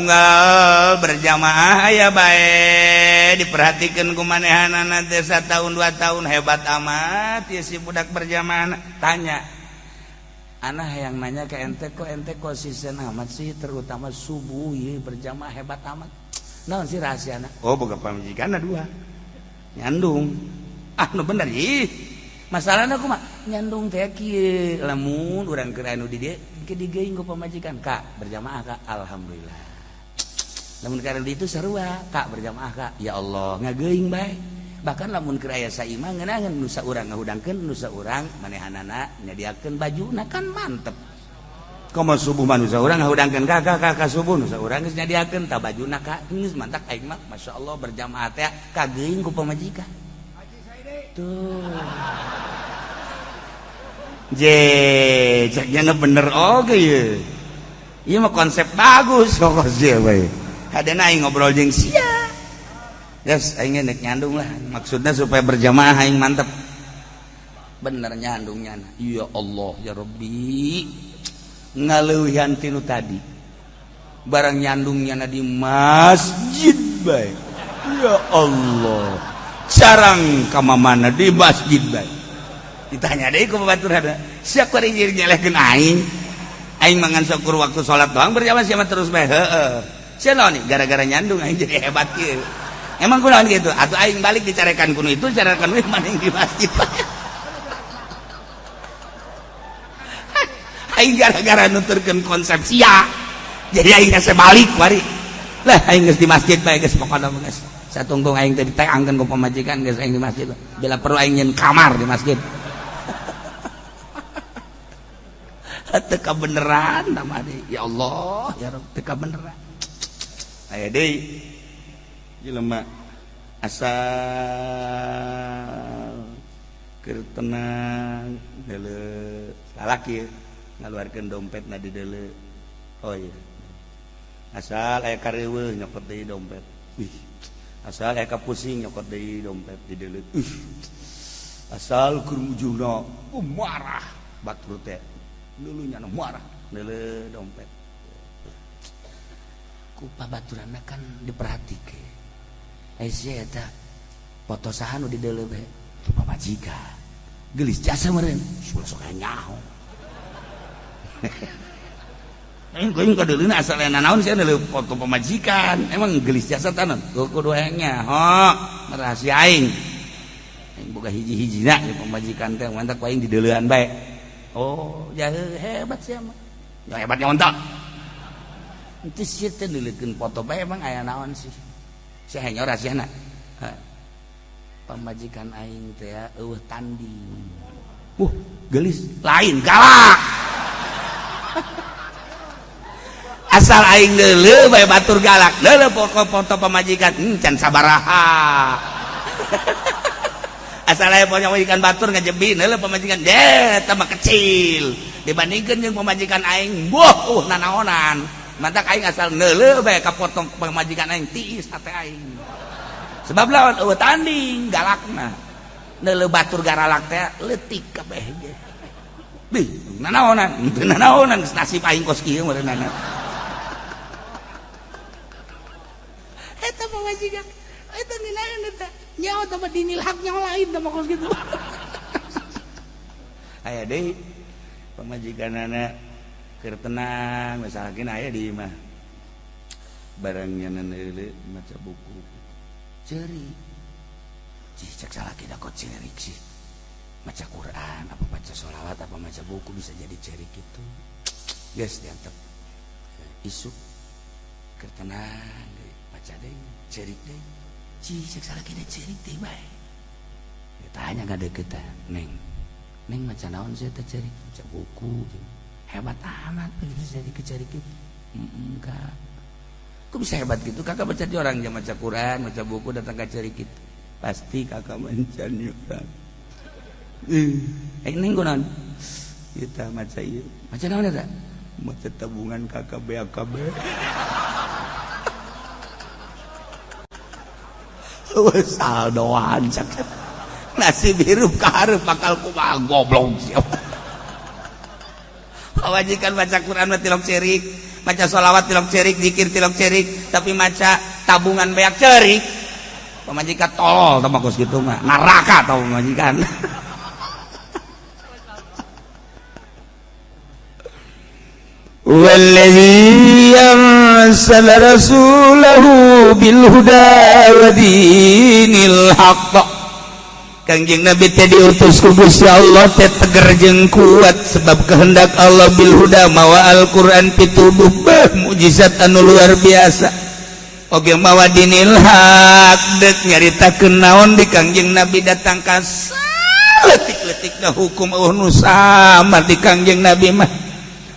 berjamaah aya bae diperhatikeun ku manehanana teh 1 tahun 2 tahun hebat amat ya si budak berjamaah. Tanya ana hayang nanya ke ente konsisten amat sih terutama subuh ye berjamaah hebat amat. Naon sih rahasiana? Oh boga pamajikanna 2 nyandung. Nu bener ih masalahna kumaha nyandung teh kieu lamun urang keur anu di dieu ke digeing ku pamajikan Kak berjamaah Kak alhamdulillah. Lamun keur itu sarua Kak berjamaah Kak ya Allah ngageing bae. Bahkan lamun keur aya saimah ngeunangan nu saurang ngahudangkeun nu saurang manehanana nyadiakeun bajuna kan mantep. Komo subuh mah nu saurang ngahudangkeun Kak subuh nu saurang geus nyadiakeun tah bajuna Kak geus mantap aing mah masyaallah berjamaah teh kageing ku pamajikan. Tuh ceknya bener oke ya. Iya mah konsep bagus kok sih bae. Hadena aing ngobrol jeung sia. Yes, aing nek nyandung lah. Maksudnya supaya berjamaah aing mantep. Bener nyandungnya. Ya Allah ya Rabbi. Ngaleuwihan tinu tadi. Barang nyandungnya di masjid bae. Ya Allah. Sarang ka mamana di masjid bae. Ditanya deh ku babaturan siap kuring nyelehkeun aing mangan syukur waktu sholat doang berjamaah siapa terus bae heeh sia naon nih gara-gara nyandung aing jadi hebat kieu emang kunaon gitu atuh aing balik dicarekan kuno itu carekan we maning di masjid aing gara-gara nuturkeun konsep sia jadi aing geus balik wari lah aing geus di masjid bae geus pokona geus satungtung aing teh diteangkeun ku pamajikan geus aing di masjid bila perlu aing nyeun kamar di masjid. Teka beneran namanya ya Allah ya Rabb teka beneran aya deui jelema asal keur tenang deuleu lalaki ngaluarkeun dompetna di deuleu oh iya asal aya kareuweuh nyokot deui dompet asal aya kapusing nyokot deui dompet di deuleu asal keur ujungna marah batur teh dulunya marah dulu dompet ku pabaturanna kan diperhatikeun aya eta foto saha nu di deuleu bae pamajikan geulis jasa meureun sok nyaho aing ka deulina asal aya naon sia deuleu foto pamajikan emang geulis jasa tanon kudu hayang nyaho rahasia aing boga hiji-hijina di pamajikan teh mantap aing di deuleuan bae. Oh, jahe hebat sih mah. Ya hebatnya ontak. Itu sih teh nulikeun foto bae emang aya naon sih. Sia hanya rahasiana. Pamajikan aing teh eueuh tanding. Geulis lain galak. Asal aing deuleu bae batur galak. Deuleu foto pamajikan can sabaraha. Asal aya pamajikan batur ngajebi heula pamajikan tambah kecil dibandingkeun jeung pamajikan aing nanaonan mantak aing asal neuleuh bae ka foto pamajikan aing tiis hate aing sebab lawan eueuh tanding galakna neuleuh batur garalak teh leutik kabeh ge bih nanaonan teu nanaonan geus nasib aing kos kieu meureunana eta pamajikan eta ninaeun eta nyawa tambah dinilhak nyawa lain tambah kos gitu aya deui pamajikanana keur tenang misalkan aya di imah barangnya neuleuh maca buku ceuri cek salaki da kok cerik sih maca Quran apa baca sholawat apa maca buku bisa jadi cerik gitu geus diantep isuk keur tenang baca deui cerik deui cek salaki da cerik teh bae. Ditanya ngadeukeutan, Neng maca naon sih teh cerik? Baca buku. Hebat amat begitu jadi kecerik gitu. Kak. Kok bisa hebat gitu? Kakak baca di orang yang maca Quran, maca buku datang ke cerik gitu. Pasti kakak mencani orang. Neng kunaon? Kita maca ieu. Maca naon eta? Maca tabungan kakak BAKB. Saldoan cak nasi biru kaharep bakal kumaha goblok siapa. Wajikan baca Quran tilok cerik, baca sholawat tilok cerik, zikir tilok cerik, tapi maca tabungan beak cerik. Pemajikan tolol tah bagus gitu mah. Neraka tau pemajikan. Wallazi arsala rasulahu bil huda wa dinil haqq. Kangjeng Nabi teh diutus ku Gusti Allah teh teger jeung kuat sebab kehendak Allah bil huda mawa Al-Qur'an pituduh mukjizat anu luar biasa. Oge mawa dinil haq deuk nyaritakeun naon di Kangjeng Nabi datang ka leutik-leutikna hukum nu sama di Kangjeng Nabi mah.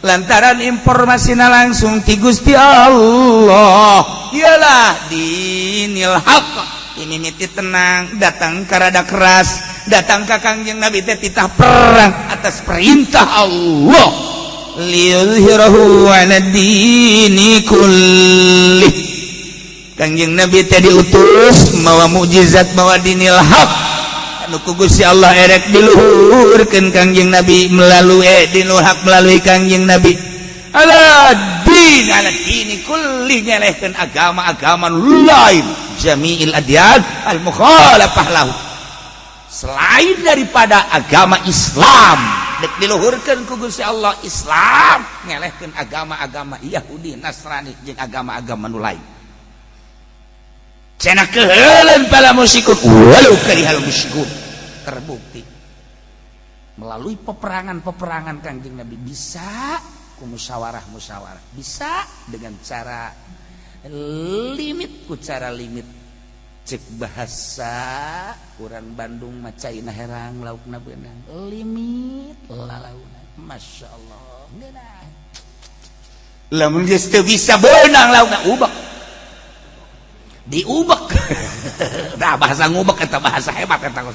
Lantaran informasinya langsung ti Gusti Allah ialah dinil haq ini miti tenang datang karada keras datang ka Kangjeng Nabi teh titah perang atas perintah Allah liyuzhirahu 'ala dini kulli. Kangjeng Nabi teh diutus mawa mukjizat mawa dinil haq anu ku Gusti Allah erek diluhurkeun Kangjeng Nabi melalui dinul haq melalui Kangjeng Nabi ala dini kulli nyelehkeun agama-agama lain jami'il adyan al mukhalafah lahu selain daripada agama Islam dek diluhurkeun ku Gusti Allah Islam nyelehkeun agama-agama Yahudi Nasrani jeung agama-agama nu lain cenah keheuleun para musyrikun walau karihal musyrikun. Terbukti melalui peperangan-peperangan Kangjeng Nabi bisa ku musyawarah bisa dengan cara limit ku cara limit cek bahasa urang Bandung macaina herang laukna beunang limit lalauna Masya Allah ngeunah lamun geus teu bisa beunang laukna ubek diubek. Nah bahasa ngubek eta bahasa hebat eta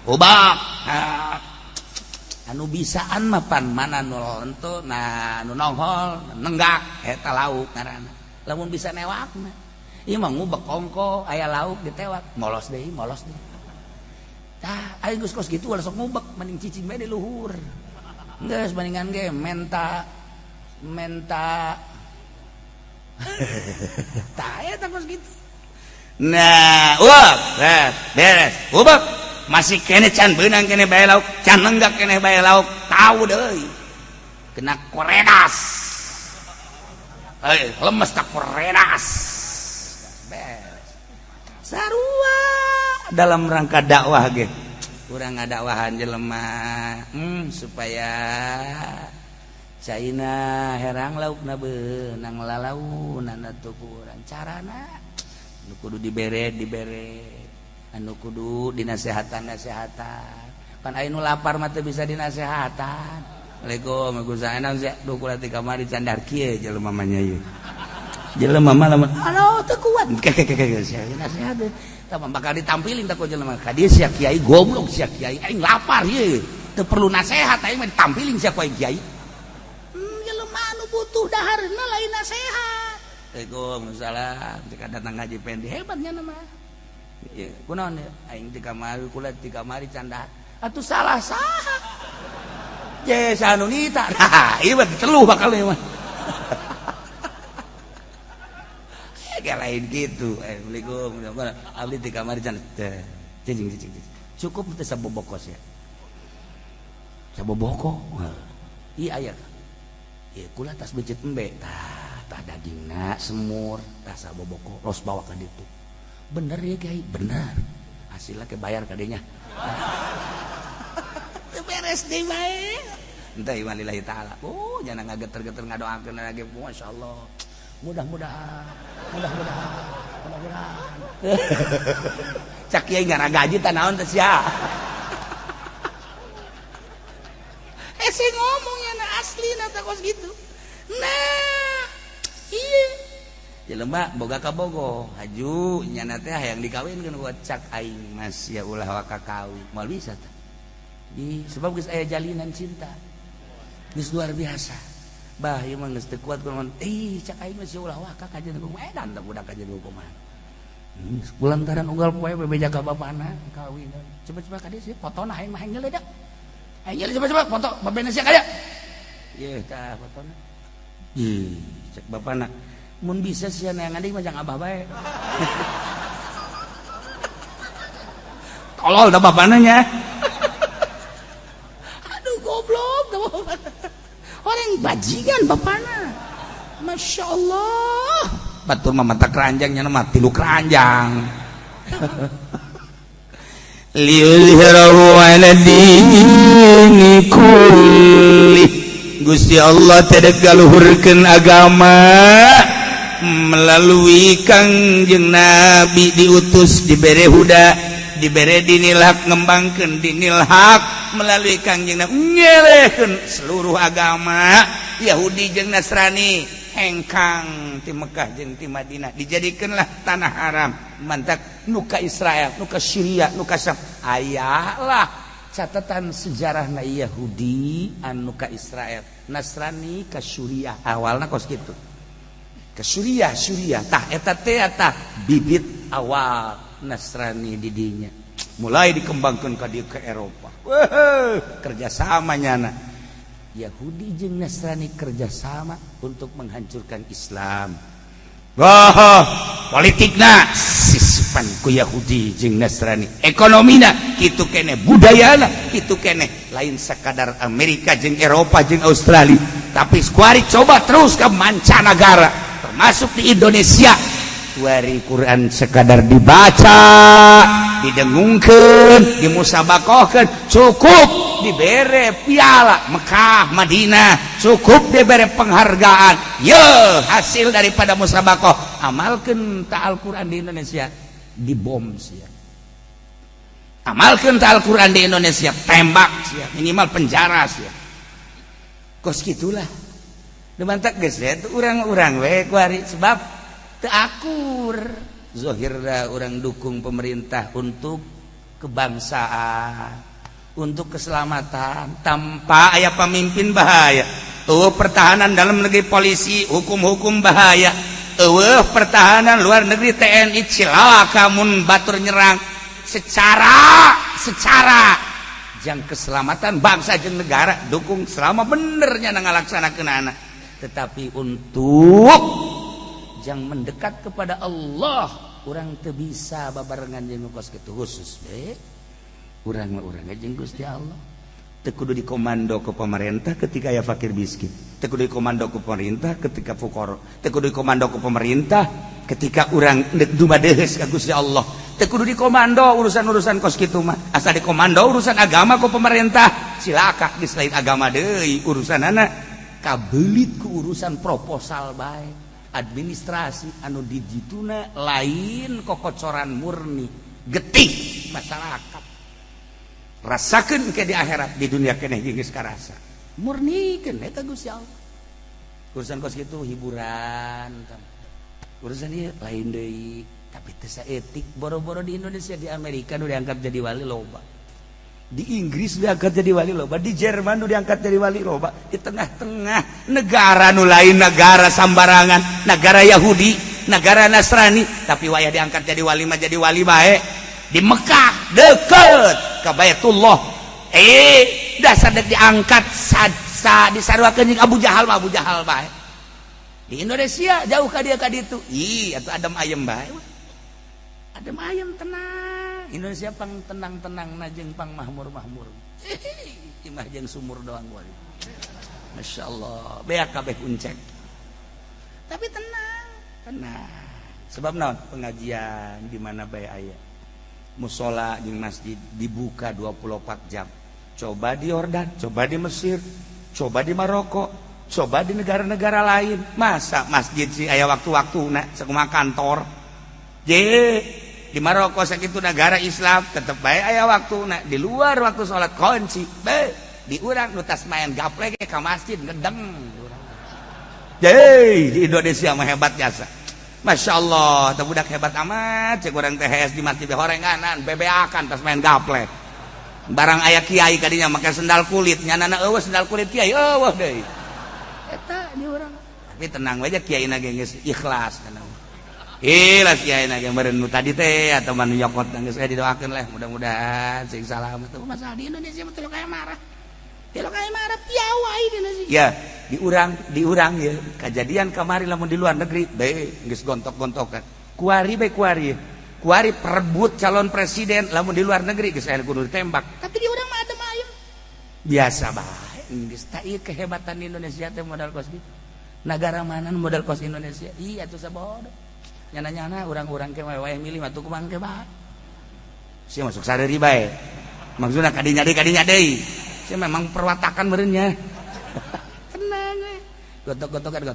ubek. Anu bisaan mah pan mana nu leunteu na nu nonghol nenggak eta lauk ngaranna. Lamun bisa newakna ieu mah ngubek kongko aya lauk ditewak molos deui. Tah aing geus kos kitu ulah sok ngubek mending cicing bae di luhur. Geus bandingan ge menta tah eta kos kitu. Nah, beres. Ubek masih kene can beunang kene bae lauk, can nenggak kene bae lauk, tahu deui. Kena koredas. Lemes tak koredas. Beres. Sarua dalam rangka dakwah ge. Urang ngadakwahan jelema supaya caina herang laukna beunang lalaunan atuh urang carana anu kudu dibere anu kudu dinasehatan kan aya nu lapar mah teu bisa dinasehatan. Assalamualaikum gusaena sia duh kula ti kamari candar kieu jelema mah nya ieu jelema mah lamun anu teu kuat sia nasehat tah bakal ditampilin tah ku jelema ka dieu sia kiai goblok sia kiai aing lapar ieu teu perlu nasehat aing mah ditampilin sia ku kiai jelema anu butuh dahareuna lain nasehat. Waalaikumsalam. Jika datang ngaji pendi hebatnya nama. Iya, kunaon ya? Aing di kamari kula di kamari candahan. Atuh salah saha. Je sanu nita. Nah, ieu mah teluh bakal ieu mah. Kayak lain gitu. Assalamualaikum. Abdi di kamari candahan. Cicing. Cukup teh sabobokos ya. Saboboko. Iya aya. Ieu kula tas becet embe. Tah dagingna semur rasa boboko ros bawa ka ditu bener ya Kiai bener hasilna ke bayar ka dinya teu beres deui bae entah walillahi taala jangan ngageter-geter ngadoakeun lagi masyaallah mudah-mudahan cak Kiai ngara gaji tah naon teh sia sing ngomongnya na aslina teh kos gitu nah iya jelema boga ka bogo haju nyana teh hayang dikawinkeun ku cak aing mas ya ulah waka kawin moal bisa teh sebab geus aya jalinan cinta geus luar biasa bah ieu mah geus teu kuat kunaon cak aing mas ya ulah waka kajen ku edan teh budak kajen ku kumaha Kulantaran unggal poe bebeja ka bapana kawin. Coba-coba ka dieu sih fotona hayang mah hayang dah. Hayang coba-coba foto babena sia kaya. Yeuh tah fotona. Cek bapana. Mun bisa sia neangan deui mah jang abah bae. Tolol dah bapana nya. Aduh goblok dah bapana. Orang bajingan bapana. Masya Allah. Batur mah mata keranjangnya nama 3 keranjang. Liyuzhirahu ala dini kulli. Gusti Allah tedek luhurkeun agama melalui Kangjeng Nabi diutus dibere huda dibere dinil haq ngembangkeun dinil haq melalui Kangjeng Nabi nyelehkeun seluruh agama Yahudi jeung Nasrani hengkang ti Mekah jeung ti Madinah dijadikeunlah tanah haram mantak nuka Israel nuka Syria nuka Syam ayalah catatan sejarahna Yahudi anu ka Israel Nasrani ka Syria awalna kos kitu ka Syria tah eta teh tah bibit awal Nasrani di dinya mulai dikembangkeun ka dieu ke Eropa kerjasamanya na Yahudi jeung Nasrani kerjasama untuk menghancurkan Islam. Wah, politikna sisipan ku Yahudi jeung Nasrani, ekonomina kitu keneh, budayana kitu keneh, lain sakadar Amerika jeung Eropa jeung Australia, tapi skuari coba terus ke mancanagara, termasuk di Indonesia. Kuari Quran sekadar dibaca, didengungkeun, dimusabakohkeun, cukup dibere piala Mekah, Madinah, cukup dibere penghargaan. Hasil daripada musabakoh, amalkeun ta Al-Qur'an di Indonesia dibom sia. Amalkeun ta Al-Qur'an di Indonesia tembak sia, minimal penjara sia. Kos gitulah. Demantak geus ya urang-urang we kuari sebab teu akur zahirna urang dukung pemerintah untuk kebangsaan untuk keselamatan tanpa aya pemimpin bahaya pertahanan dalam negeri polisi hukum-hukum bahaya pertahanan luar negeri TNI cilaka mun batur nyerang secara jang keselamatan bangsa jeung negara dukung selama benernya ngalaksanakeun anak tetapi untuk yang mendekat kepada Allah orang teu bisa babarengan jeung kos kitu khusus urang jeung Gusti Allah teu kudu dikomando ke pemerintah ketika aya fakir miskin teu kudu dikomando ke pemerintah ketika fuqara teu kudu dikomando ke pemerintah ketika urang dumadeus ka Gusti Allah teu kudu dikomando urusan-urusan kos kitu mah asal dikomando urusan agama ku pemerintah silaka geus lain agama deui urusanana kabelit ku urusan proposal bae administrasi anu dijituna lain kokocoran murni getih masyarakat rasakeun ke di akhirat di dunia keneh geus karasa murnikeun eta Gusti Allah urusan kos kitu hiburan urusan ieu lain deui tapi teu saeutik boro-boro di Indonesia di Amerika nu diangkat jadi wali loba di Inggris diangkat jadi wali loba di Jerman nu diangkat jadi wali loba di tengah-tengah negara nu lain negara sambarangan negara Yahudi negara Nasrani tapi wayah diangkat jadi wali mah jadi wali bae di Mekah deket ka Baitullah dasar dek diangkat disaruakeun jeung Abu Jahal mah Abu Jahal bae di Indonesia jauh ka ditu atuh adem ayem bae adem ayem tenang Indonesia pang tenang-tenang najeng pang mahmur-mahmur imah jeung sumur doang gua Masya Allah beak kabeh kuncek tapi tenang sebab naon pengajian di mana bae aya musola jeung masjid dibuka 24 jam coba di Yordan coba di Mesir coba di Maroko coba di negara-negara lain masa masjid sih aya waktu-waktuna sakumaha kantor di Maroko sakitu negara Islam tetep bae aya waktuna di luar waktu salat kunci di urang nu tas main gaple ge ka masjid ngedeng di Indonesia mah hebat jasa Masya Allah teu budak hebat amat cek urang THS di masjid horenganan bebeakan tas main gaple barang aya kiai kadinya make sendal kulit nyanana eueuh sendal kulit kiai eueuh deui eta di urang tapi tenang we kiai na ge geus ikhlas kana Ilas kiai nage meureun nu tadi teh atau manu nyokot geus didoakeun lah mudah-mudahan sing salamet. Masalah di Indonesia mah teu kayak marah. Teu kayak marah piawai di Indonesia. Ya, di urang ya. Kejadian kamari lamun di luar negeri bae geus gontok-gontokan. Kuari perebut calon presiden lamun di luar negeri geus aya kudu ditembak. Tapi di urang mah adem ayem. Biasa bae. Geus tah ieu kehebatan Indonesia teh modal kos kitu. Negara mana modal kos Indonesia? Iya atuh sabodo. Nyana-nyana orang-orang ke wae milih mah tuh kumang ke bae. Sia masuk sadari bae. Maksudna kadinya deui. Sia memang perwatakan meureun nya. Tenang we. Gotok-gotokan.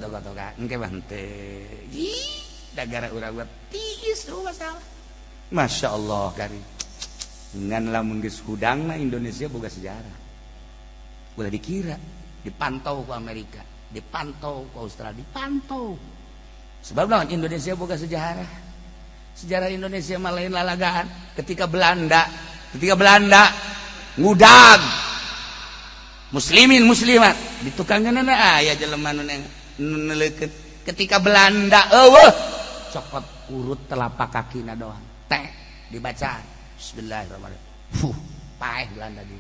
Engke mah henteu. Ih, dagara urang buat tiis tuh masalah. Masya Allah kari. Ngan lamun geus hudangna Indonesia boga sejarah. Ulah dikira, dipantau ku Amerika, dipantau ku Australia, dipantau. Sebab lawan Indonesia boga sejarah. Sejarah Indonesia mah lain lalagaan. Ketika Belanda ngudag muslimin muslimat di tukangna aya jelema nu neleukeun. Ketika Belanda cokot urut telapak kakina doang. Teh dibaca bismillahirrahmanirrahim. Paeh Belanda di.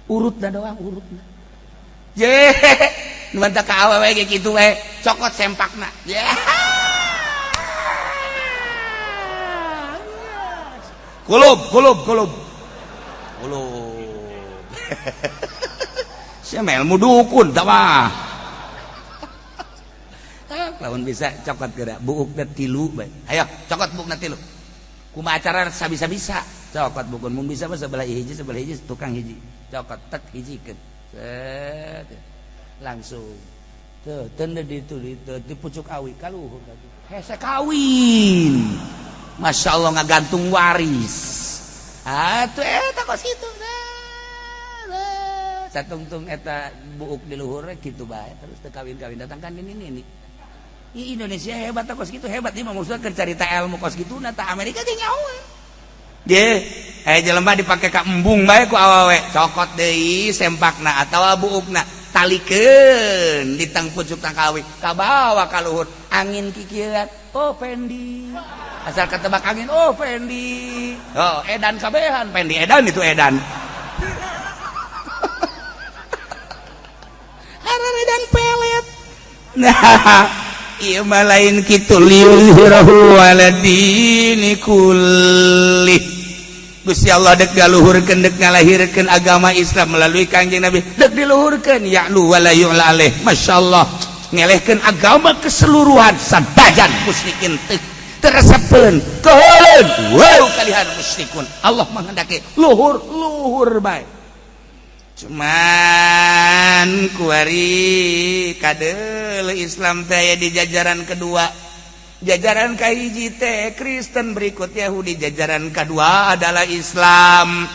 Urutna doang urutna. Ye, nu mantap ka awewe ge kitu we, cokot sempakna. Ye. Kulub. Sia melmu dukun tah mah. Lamun bisa cokot geura buukna 3 bae. Ayo, cokot buukna 3. Kumaha acara sabisa-bisa. Cokot buukun mun bisa mah sebelah hiji tukang hiji. Cokot tek hijikeun. Langsung tuh tenda di pucuk awi kaluhur hese kawin. Masya Allah ngagantung waris atuh eta kos kitu satungtung eta buuk di luhur kitu bae terus teu kawin-kawin datangkan ini Indonesia hebat kos kitu hebat ieu mah maksudna keur carita ilmu kos kituna tah Amerika ge nyawa dia, jelema dipake ka embung bae ku awewe, cokot deui sempakna atawa buukna, talikeun di tang pucuk tang kawi, kabawa ka luhur, angin kikieuan, oh pendi. Asal ketebak angin, oh pendi. Oh, edan kabehan, pendi edan itu edan. Harar edan pelet. Nah, ieu mah lain kitu liuzhirahu ala dini kulli. Gusti Allah dek galuhurkeun dek ngalahirkeun agama Islam melalui Kangjeng Nabi dek diluhurkeun ya'lu wala yu'la alaih. masyaallah ngelehkeun agama keseluruhan sadajan musyrikin teresepeun keuleun wow kalihan musyrikun. Allah menghendaki luhur bae. Cuman kuari kadeuleum Islam teh di jajaran kedua. Jajaran kahiji teh Kristen, berikut Yahudi, jajaran kedua adalah Islam.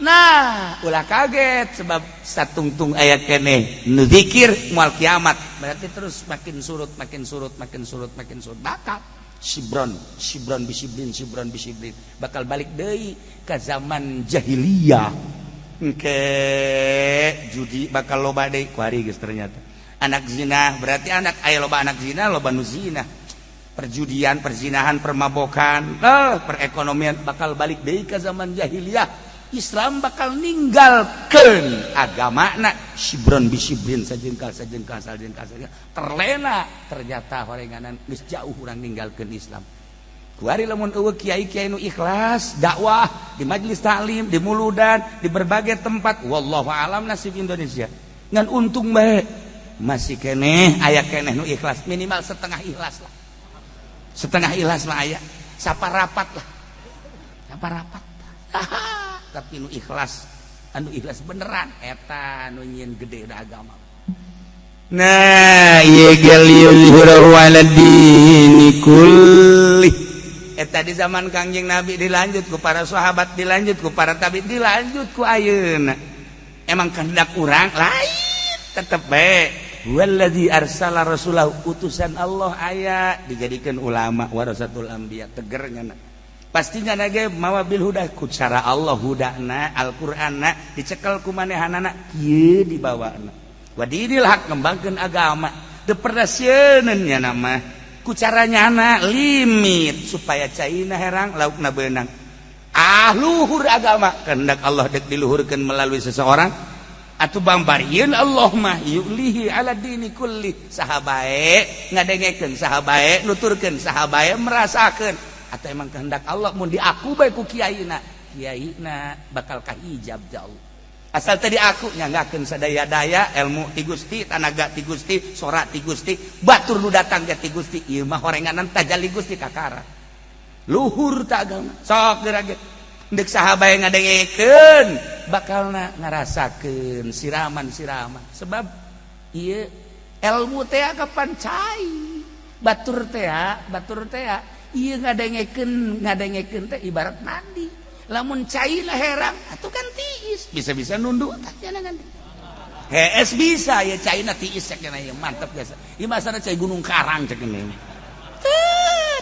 Nah, ulah kaget sebab satungtung ayat keneh nu zikir moal kiamat. Berarti terus makin surut. Bakal Shibron bisibrin bakal balik deui ka zaman jahiliyah. Engke judi bakal loba deui kuari geus ternyata. Anak zina berarti aya loba anak zina, loba nu zina. Perjudian, perzinahan, permabokan, perekonomian bakal balik deui ka zaman jahiliyah. Islam bakal ninggalkeun agamana shibron bisibrin sajengkal terlena ternyata horenganan geus jauh urang ninggalkeun Islam. Kuari lamun eueuh kiai-kiai nu ikhlas dakwah di majelis taklim, di muludan, di berbagai tempat, wallahu alam nasib Indonesia. Ngan untung bae masih keneh aya keneh nu ikhlas, minimal setengah ikhlas lah. Setengah ikhlas mah aya, saparapat lah. Tapi nu ikhlas, anu ikhlas beneran eta anu nyieun gede da agama. Nah, ieu gal yuzhirahu ala dini kulli. Eta di zaman Kangjeng Nabi dilanjut ku para sahabat, dilanjut ku para tabi'in, dilanjut ku ayeuna. Emang kehendak urang lain tetep bae. Wallazi arsala rasulahu, utusan Allah aya dijadikan ulama warasatul anbiya tegernya. Pastinya nage mawa bil huda ku cara Allah hudana Al-Qur'anna dicekel ku manehanana kieu dibawana. Wa dinil haq ngembangkeun agama teu pernah sieunun nya nama ku caranya anak limit supaya caina herang laukna beunang. Luhur agama kehendak Allah dek diluhurkeun melalui seseorang atuh bambarieun Allah mah yulihi ala dini kulli saha bae ngadengekeun saha bae nuturkeun saha bae merasakeun atuh emang kehendak Allah mun diaku bae ku kiaina bakal kahijab jauh asal tadi aku nyanggakeun sadaya-daya ilmu ti Gusti tanaga ti Gusti sorak ti Gusti batur nu datang ti Gusti ieu mah horenganan tajali Gusti kakara luhur ta agama sok geurageun dek sahabat yang ngadengekeun bakalna ngarasakeun siraman-siraman sebab ieu ilmu teh kapan cai batur teh ieu ngadengekeun teh ibarat mandi lamun caina herang atuh kan tiis bisa-bisa nunduk tah cenah ganti hees bisa ya caina tiis cek cenah ieu mantep biasa ieu masana cai gunung karang cek cenah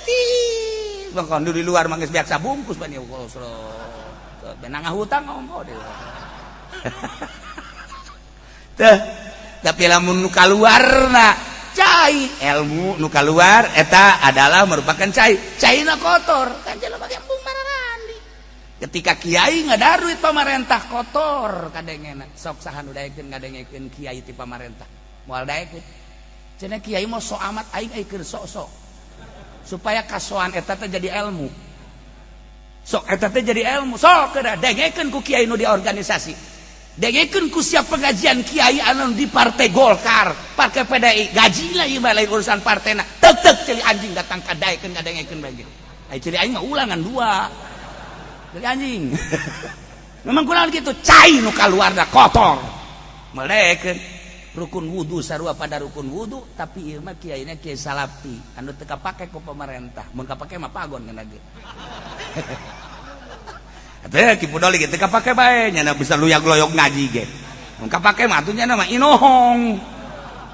tiis bangkon di luar mangges biasa bungkus bani kolosro benang hutang ngomong deh teh tapi lamun nu kaluarna cai ilmu nu kaluar eta adalah merupakan caina kotor kan jelema ge embung mararandi ketika kiai ngadaruit pamarentah kotor kadengena sok saha nu daekeun ngadengekeun kiai ti pamarentah moal daekeun cenah kiai mah so amat aing keur sok-sok supaya kasoan eta teh jadi ilmu sok eta teh jadi ilmu sok kedah dengekeun ku kiai nu di organisasi dengekeun ku siap pengajian kiai anu di partai Golkar partai PDI gaji lah ieu lain urusan partena teuk cili anjing datang kadaekeun ngadengekeun bae ai cili aing mah ulangan dua cili anjing memang kunaon kitu cai nu kaluarna kotor melekeun rukun wudu sarua pada rukun wudu tapi ieu mah kiaina kiai salapi anu teu kapake ku pemerintah mun kapake mah pagon kana ge atuh ki pudoli ge teu kapake bae nya bisa luyag-loyog ngaji ge mun kapake mah atuh nya mah inohong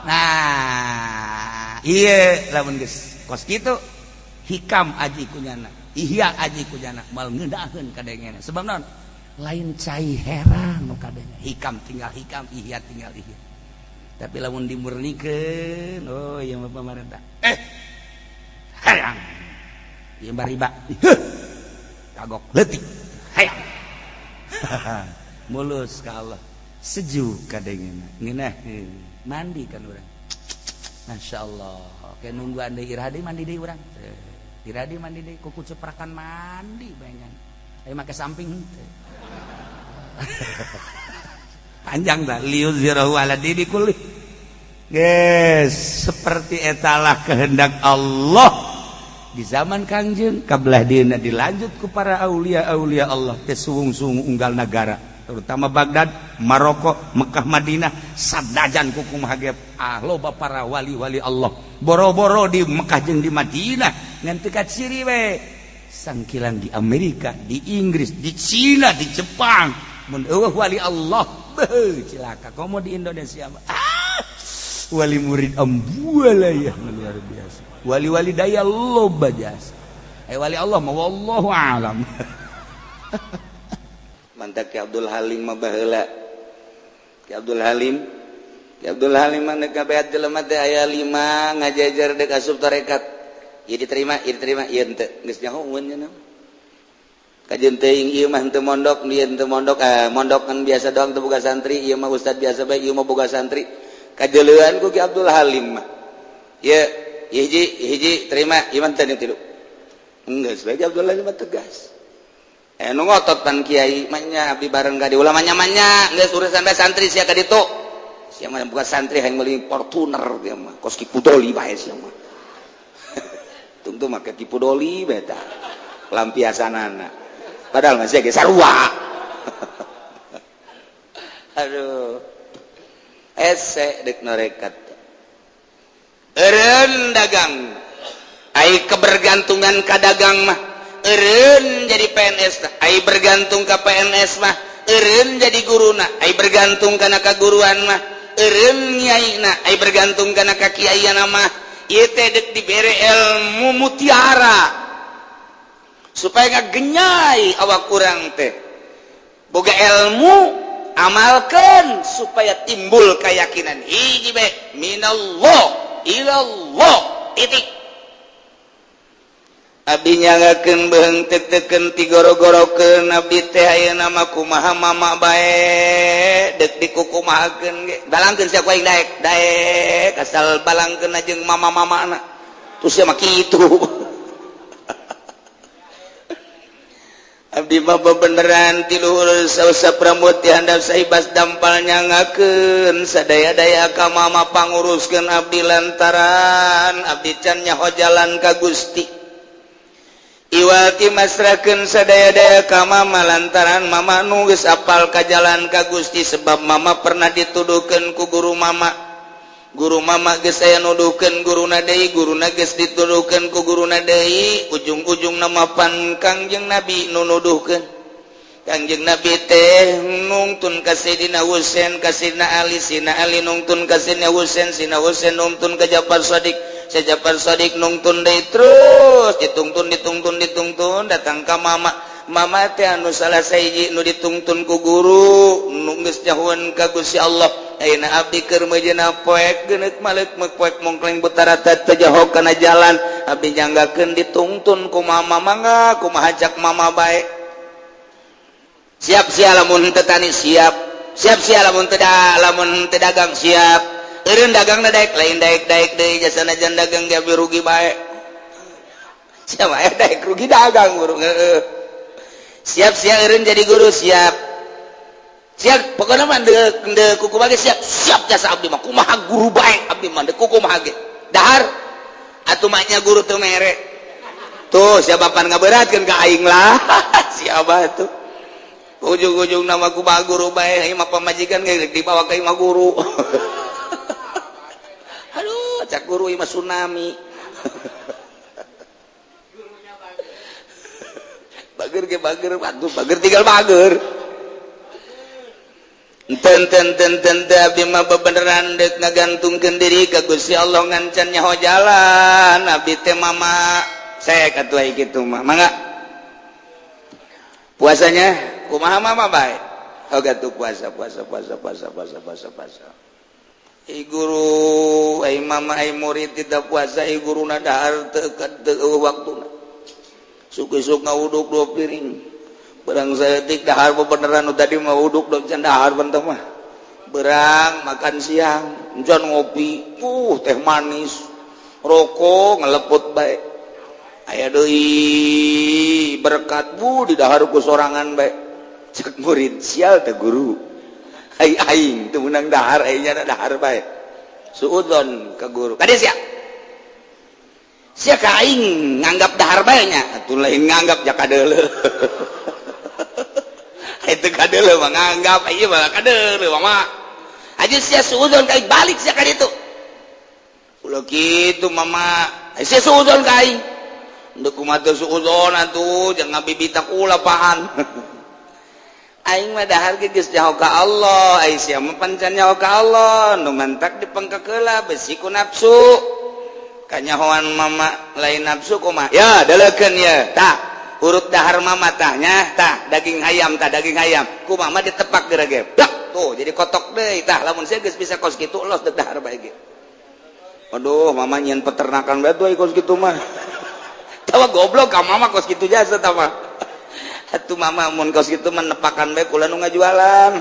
nah ieu lamun geus kos kitu hikam aji kunyana ihya aji kunyana mal ngeudaheun kadengena sebab naon lain cai herang nu kadenge hikam tinggal hikam ihya tinggal ihya tapi lamun dimurnikeun oh ieu mah pamarentah hayang ieu mah riba kagok leutik hayang mulus ka Allah sejuk kadengena ngeunah mandi kan urang masyaallah ke nungguan deui irah deui mandi deui urang irah deui mandi deui kuku ceprakan mandi baengan aya make samping panjang tak liuzirahu ala dini kulli guys seperti etalah kehendak Allah di zaman Kangjeng kabelah dina dilanjut ku para aulia-aulia Allah teh suung-suung unggal negara terutama Baghdad, Maroko, Mekah, Madinah sadajan ku kumaha ge loba para wali-wali Allah boro-boro di Mekah jeung di Madinah ngan teu kaciri we sangkilang di Amerika, di Inggris, di Cina, di Jepang mun eueuh wali Allah cilaka komo di Indonesia wali murid ambuala ya luar biasa wali-wali daya loba jasa wali Allah mah wallahu alam mantak Ki Abdul Halim mah baheula Ki Abdul Halim mah neuk kabeat jelema teh aya 5 ngajajar deuk asup tarekat ieu diterima ieu henteu geus nyahoeun nya naon kajian teuing ieu mah henteu mondok ieu henteu mondok mondok kan biasa doang teu boga santri ieu mah ustad biasa bae ieu mah boga santri kajeleuan ku Ki Abdul Halim mah ieu hiji terima ieu mah teu tilu geus bae Ki Abdul Halim mah tegas nu ngotot pan kiai mah nya abdi bareng ka di ulama nyamannya geus urusan bae santri sia ka ditu sia mah bukan santri hayang meuli Fortuner dia mah kos Ki Pudoli bae sia mah tungtu make Ki Pudoli bae tah lampiasanana padahal masih ge sarua aduh ese dek norekat eureun dagang ai kebergantungan ka dagang mah eureun jadi PNS tah ai bergantung ka PNS mah eureun jadi guruna ai bergantung kana kaguruan mah eureun nyaina ai bergantung kana ka kiaiana mah ieu teh dek dibere ilmu mutiara supaya ngagenyai awak urang teh boga ilmu amalkan supaya timbul keyakinan hiji be minallah ilallah titik Abinyaken beheng teken ti goro-goro ke nabi teh aya nama kumaha mama bae dek dikukumahakeun ge balangkeun sia ku aing daek asal balangkeun jeung mama-mama na terus sia mah kitu abdi mah beneran ti luhur sausap rambut ti handap saibas dampal nyangakeun sadaya-daya ka mama panguruskeun abdi lantaran abdi can nyaho jalan ka Gusti Iwati masrakeun sadaya-daya ka mama lantaran mama nu geus apal ka jalan ka Gusti sebab mama pernah dituduhkeun ku guru mama geus aya nuduhkeun guruna deui guruna geus dituduhkeun ku guruna deui ujung-ujung nama pan Kangjeng Nabi nu nuduhkeun Kangjeng Nabi teh nungtun ka Sayyidina Husain ka Sayyidina Ali nungtun ka Sayyidina Husain nungtun ka Ja'far Shadiq Ja'far Shadiq nungtun deui terus ditungtun datang ka mama teh anu salah sahiji nu ditungtun ku guru nu geus nyahoan ka Gusti Allah ayeuna abdi keur meujeuna poek geuneuk maleuk poek mongkleng butarata tajahog kana jalan abdi nyanggakeun ditungtun ku mama mangga kumaha cak mama bae siap sia lamun teu tani siap lamun teu dagang siap eureun dagangna daek lain daek deui jasana jan dagang ge rugi bae sia bae daek rugi dagang guru siap eureun jadi guru siap pokona mah deuk kuku bage siap jasa abdi mah kumaha guru bae abdi mah deuk kumaha ge dahar atuh mah nya guru teu mere tuh sia bapan ngaberatkeun ka aing lah sia atuh ujung-ujung nama kumaha guru bae ieu mah pamajikan ge dibawa ka imah guru aduh cak guru ieu mah tsunami bager tinggal bager enten abdi mah beneran deuk ngagantungkeun diri ka Gusti Allah ngancan nyaho jalan abdi teh mama saya katuh kitu mah mangga puasanya kumaha mama bae oga tuh puasa guru ai mama ai murid tidak puasa guruna dahar teu waktuna suku-suku ngawuduk 2 piring berang saeutik dahar beneran nu tadi mah wuduk do can dahar benteng mah berang makan siang encan ngopi teh manis rokok ngeleput bae aya deui berkat di dahar ku sorangan bae cek murid sial teh guru aing teu meunang dahar aing nya dahar bae suudzon ka guru kade sia ka aing nganggap dahar bae nya atuh lain nganggap jak kadeuleu itu kadeuleu mah nganggap ieu mah kadeuleu mah aja sia suudzon ka aing balik sia ka ditu ulah kitu mama sia suudzon ka aing deuk kumaha teu suudzon atuh jeung ngabibita ulah pahan aing mah dahar ge geus nyaho ka Allah ai sia mah pancan nyaho ka Allah nu mantak dipengkek heula besi ku nafsu kanyahoan mama lain nafsu kumaha ya dalekeun ya tah urut dahar mama tahnya tah daging hayam kumaha mah ditepak gerege dak tuh jadi kotok deui tah lamun sia geus bisa kos kitu los deuk dahar bae ge aduh mama nyen peternakan bae tuh kos kitu mah tawa goblok ka mama kos kitu jasa tah mah atuh mama mun kos kitu mah nepakan bae kula nu ngajualan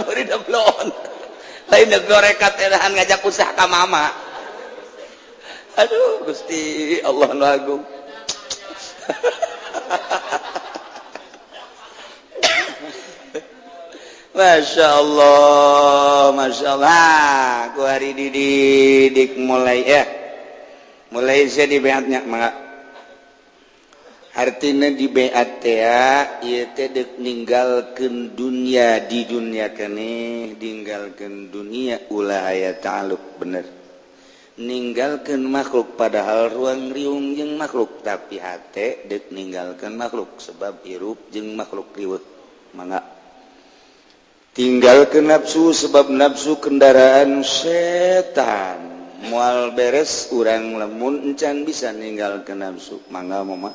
murid blon lain gorekat edahan ngajak usaha ka mama aduh Gusti Allah nu agung Masya Allah ku hari didik mulai saya di beatnya maka artinya di beat ya ieu teh deuk ninggalkeun dunia di dunia keneh ninggalkeun dunia ulah aya ta'alluq bener ninggalkeun makhluk padahal ruang riung jeung makhluk tapi hate deuk ninggalkeun makhluk sebab hirup jeung makhluk riweuh mangga tinggalkeun nafsu sebab nafsu kendaraan setan moal beres urang lamun encan bisa ninggalkeun nafsu mangga mama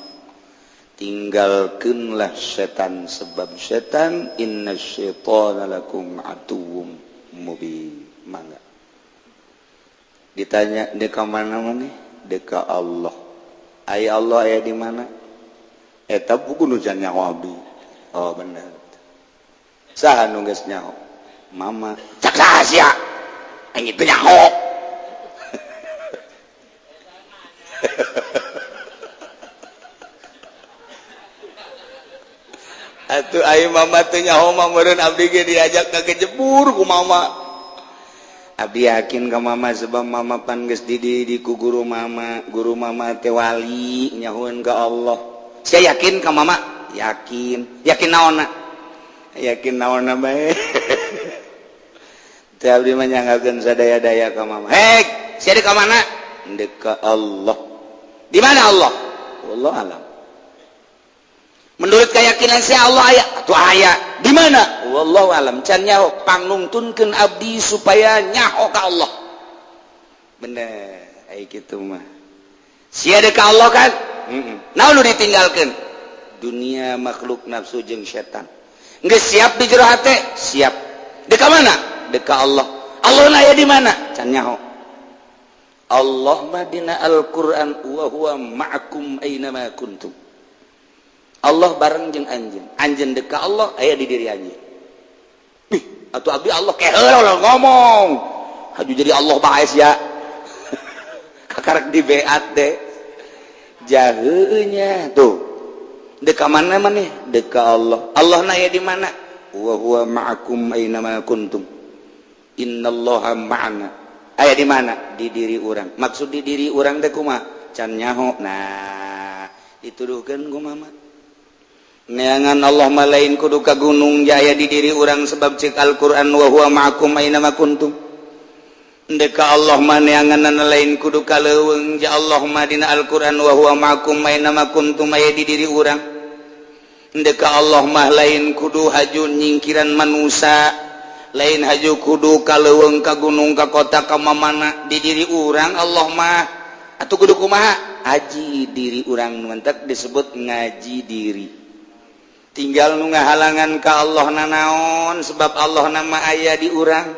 tinggalkeunlah setan sebab setan innasyaitana lakum aduwwum mubin mangga ditanya deka mana maneh deka Allah aya Allah aya di mana eta buku nu jan nyaho abdi oh bener saha nu geus nyaho mama cak rahasia aing teh nyaho atuh aing mama teh nyaho mah meureun abdi ge diajak ngagejebur ku mama abdi yakin ka mama sebab mama pan geus dididik ku guru mama teh wali nyahoeun ka Allah saya yakin ka mama yakin naonna bae teh abdi mah nyanggakeun sadaya-daya ka mama hek sia di ka mana deuk ka Allah di mana Allah wallahu alam menurut keyakinan saya Allah aya atuh aya di mana wallahu alam can nyaho pangnungtunkeun abdi supaya nyaho ka Allah bener aya kitu mah sia deuk ka Allah kan naon nu ditinggalkeun dunia makhluk nafsu jeung setan geus siap di jero hate siap deuk ka mana deuk ka Allah Allah aya di mana can nyaho Allah mah dina Al-Qur'an wa huwa ma'akum aina ma kuntum Allah bareng jeung anjeun deuk ka Allah aya di diri anjeun atuh abdi Allah keheul ngomong haju jadi Allah bae sia kakarek di beat deh jaheunya tuh deuk ka mana maneh deuk ka Allah Allah na aya di mana wa huwa ma'akum aina ma kuntum innallaha ma'ana aya di mana di diri urang maksud di diri urang teh kumaha can nyaho nah dituduhkeun ku mama neangan Allah malain kudu ka gunung jaya di diri urang sebab cek Al-Qur'an wa huwa ma'akum aina ma kuntum deuk ka Allah mah neangan lain kudu ka leuweung ja Allah mah dina Al-Qur'an wa huwa ma'akum aina ma kuntum aya di diri urang deuk ka Allah mah lain kudu haju nyingkiran manusia lain haju kudu ka leuweung ka gunung ka kota ka mamana di diri urang Allah mah atuh kudu kumaha aji diri urang nu mentek disebut ngaji diri tinggal nu ngahalangan ka Allah nanaon sebab Allah nama aya di urang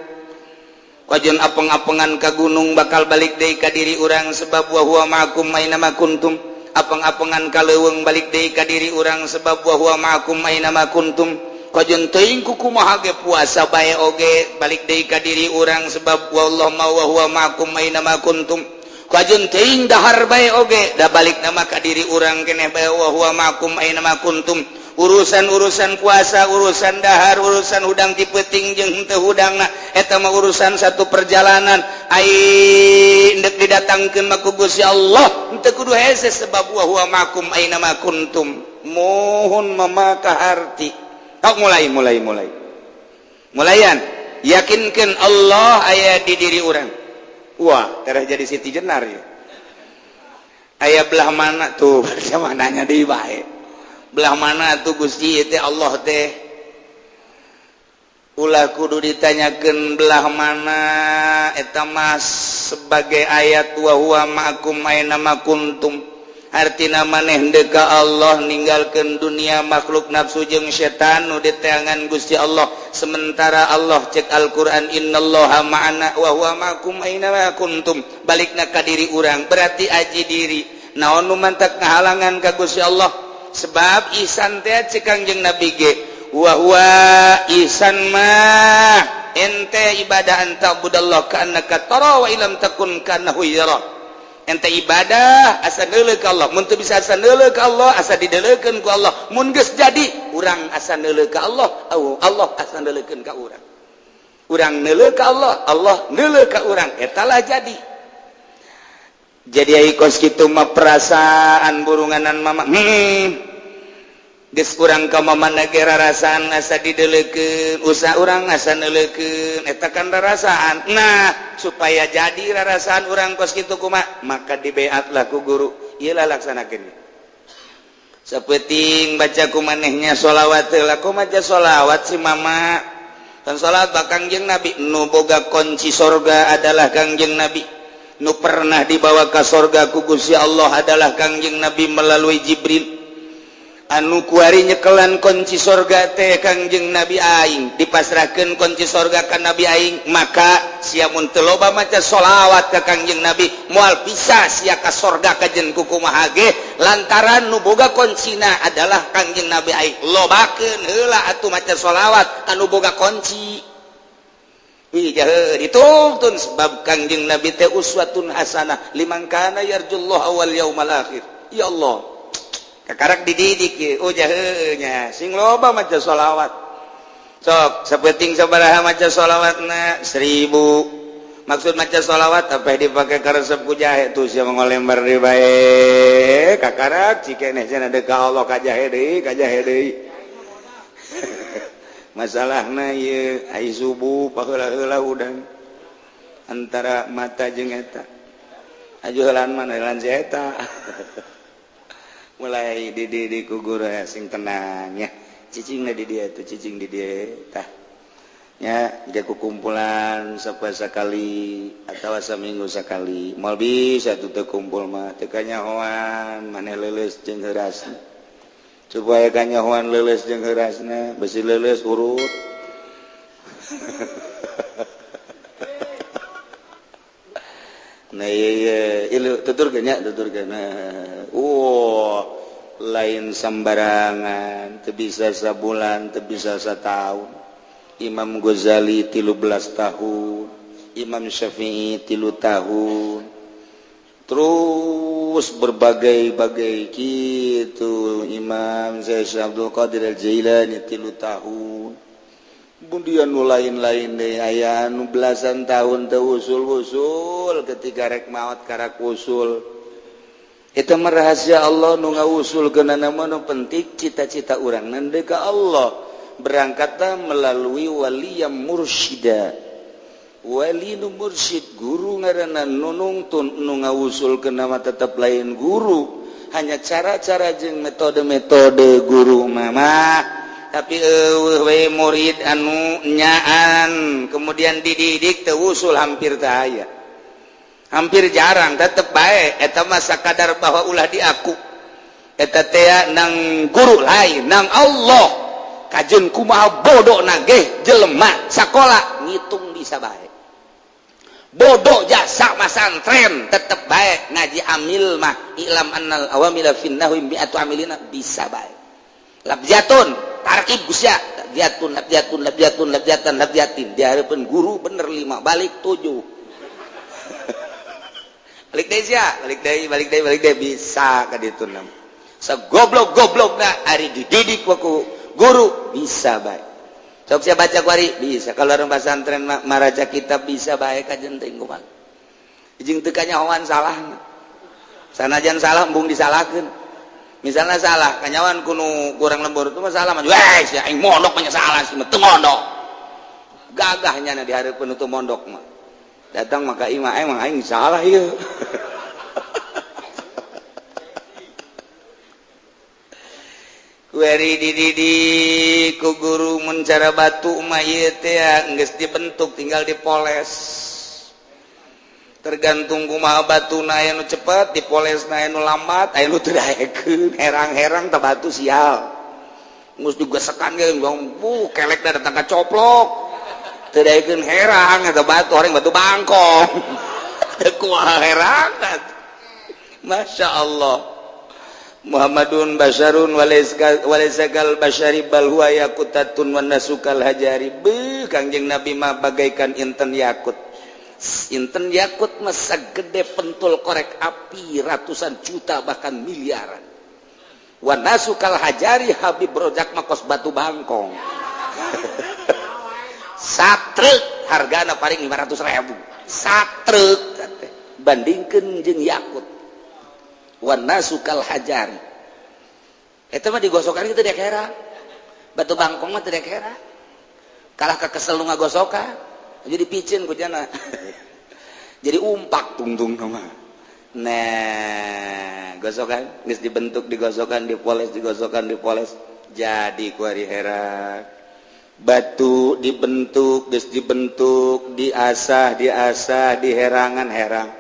kajian apeng-apengan ka gunung bakal balik deui ka diri urang sebab wa huwa ma'akum aina ma kuntum apeng-apengan ka leuweung balik deui ka diri urang sebab wa huwa ma'akum aina ma kuntum kajian teuing ku kumaha ge puasa bae oge balik deui ka diri urang sebab wallahu ma wa huwa ma'akum aina ma kuntum kajian teuing dahar bae oge da balik nama ka diri urang keneh bae wa huwa ma'akum aina ma kuntum urusan puasa urusan dahar urusan hudang ti peuting jeung henteu hudangna eta mah urusan satu perjalanan ai hendak didatangkeun mah ku Gusti Allah henteu kudu hese sebab wa huwa ma'akum aina ma kuntum mohon mama kaharti mulayan yakinkeun Allah aya di diri urang wah terah jadi Siti Jenar ya aya belah mana tuh sama nanya deui bae belah mana tuh Gusti teh Allah teh ulah kudu ditanyakeun belah mana eta mah sebagai ayat wa huwa ma'akum aina ma kuntum artina maneh deuk ka Allah ninggalkeun dunia makhluk nafsu jeung setan nu diteangan Gusti Allah sementara Allah cek Al-Qur'an innallaha ma'ana wa huwa ma'akum aina ma kuntum balikna ka diri urang berarti aji diri naon nu mantak ngahalangan ka Gusti Allah sebab ihsan teh cek Kangjeng Nabi ge wa huwa ihsan mah ente ibadah anta budallah ka annaka tara wa illam takun kanahu yara ente ibadah asa neuleuh ka Allah mun teu bisa asa neuleuh ka Allah asa dideuleukeun ku Allah mun geus jadi urang asa neuleuh ka Allah Allah asa neuleukeun ka urang neuleuh ka Allah Allah neuleuh ka urang eta lah jadi ai kos kitu mah perasaan burunganan mama geus urang ka mamana ge rarasaan asa dideuleukeun usaha urang asa neuleukeun eta kan rarasaan nah supaya jadi rarasaan urang kos kitu kumaha maka dibeatlah ku guru ieu lah laksanakeun saeuting baca ku manehnya sholawat lah kumaha sholawat si mama dan salat ka Kangjeng Nabi nu boga kunci surga adalah Kangjeng Nabi nu pernah dibawa ke surga ku Gusti Allah adalah Kangjeng Nabi melalui Jibril anu kuari nyekelan kunci sorga teh Kangjeng Nabi aing dipasrahkeun kunci sorga ka Nabi aing maka sia mun teu loba maca sholawat ka Kangjeng Nabi moal bisa sia ka sorga kajen kukumaha ge lantaran nu boga kuncina adalah Kangjeng Nabi aing lobakeun heula atuh maca sholawat anu boga kunci dituntun sebab Kangjeng Nabi teh uswatun hasanah liman kana yarjullaha wal yaumal akhir ya Allah kakarak dididik ya jahenya sing loba maca sholawat sok sapeting sabaraha maca sholawatna 1000 maksud maca sholawat apa dipakai karesep ku jahe tuh sia ngolembar di bae kakarak cikeneh cenah deka Allah ka jahe deui masalahna ieu ai subuh paheula-heula udan antara mata jeung eta ajuheulan mana heula eta mulai di guru sing tenang ya cicing di dia tuh cicing di dia tah ya jago kumpulan sekali atau seminggu sekali mal bisa tuh kumpul mah teu kanyahoan maneh leuleus jeung heurasna supaya kanyahoan leuleus jeung heurasna besi leuleus urut nah iya ilu tuturkeun nya tuturkeun lain sembarangan teu bisa sabulan teu bisa satahun Imam Ghazali 13 tahun Imam Syafi'i 3 tahun terus berbagai-bagai gitu Imam Syekh Abdul Qadir Al-Jailani 3 tahun kemudian nu lain-lain deh aya anu belasan tahun teu usul-usul ketika rek maot karak usul eta mah rahasia Allah nu ngausulkeunana mah nu penting cita-cita urang nande ka Allah berangkatna melalui wali yang mursyida wali nu mursyid guru ngaranna nu nungtun nu ngausulkeunna mah tetep lain guru hanya cara-cara jeung metode-metode guru mah tapi we murid anu nyaan kemudian dididik teu usul hampir teu aya hampir jarang tetep bae eta mah sakadar bahwa ulah diaku eta teh nang guru lain nang Allah kajeun kumaha bodona ge jelema sakola ngitung bisa bae bodoh jasa masantren tetep bae ngaji amil mah ilam annal awamila fin nahwi mi'atu amilina bisa bae labjatun tarkib gusya labjatan dihareupeun guru bener 5 balik 7 balik deui bisa ka ditu nam sagoblok-goblokna ari dididik ku guru bisa bae sok sia baca kuari bisa kalau orang pesantren maraca kitab bisa bae ka jenting kumaha jeung teu kanyahoan salahna sanajan salah embung disalahkeun misalnya salah kanyawan kuno kurang lembur itu masalah mah wes ya aing mondok banyak salah sih teu mondok gagahnya na dihareupeun itu mondok mah datang maka imah emang aing salah ieu kuari dididik ku guru mun cara batu mah ieu teh geus dibentuk tinggal dipoles tergantung kumaha batuna aya nu cepet dipolesna aya nu lambat aya nu teu daekeun herang-herang teh batu sial geus digesekan ge kelek da datang ka coplok teu daekeun herang eta batu horeng batu bangkong teu kumaha herang Masya Allah Muhammadun basyarun walaisakal basyari bal huwa yakutatun wan nasukal hajari Kangjeng Nabi mah bagaikan inten yakut inten yakut masa gede pentul korek api ratusan juta bahkan miliaran wanasukal hajari Habib Rojak makos batu bangkong satrek hargana paling 500.000 satrek bandingkeun jeung yakut wanasukal hajari eta mah digosokan kitu dek hera batu bangkong mah teu dek hera kalah ka kesel nu ngagosokan jadi picin ku jana jadi umpak tungtung nama nah gosokan geus dibentuk digosokan dipoles jadi kuari hera batu dibentuk geus dibentuk diasah diherangan herang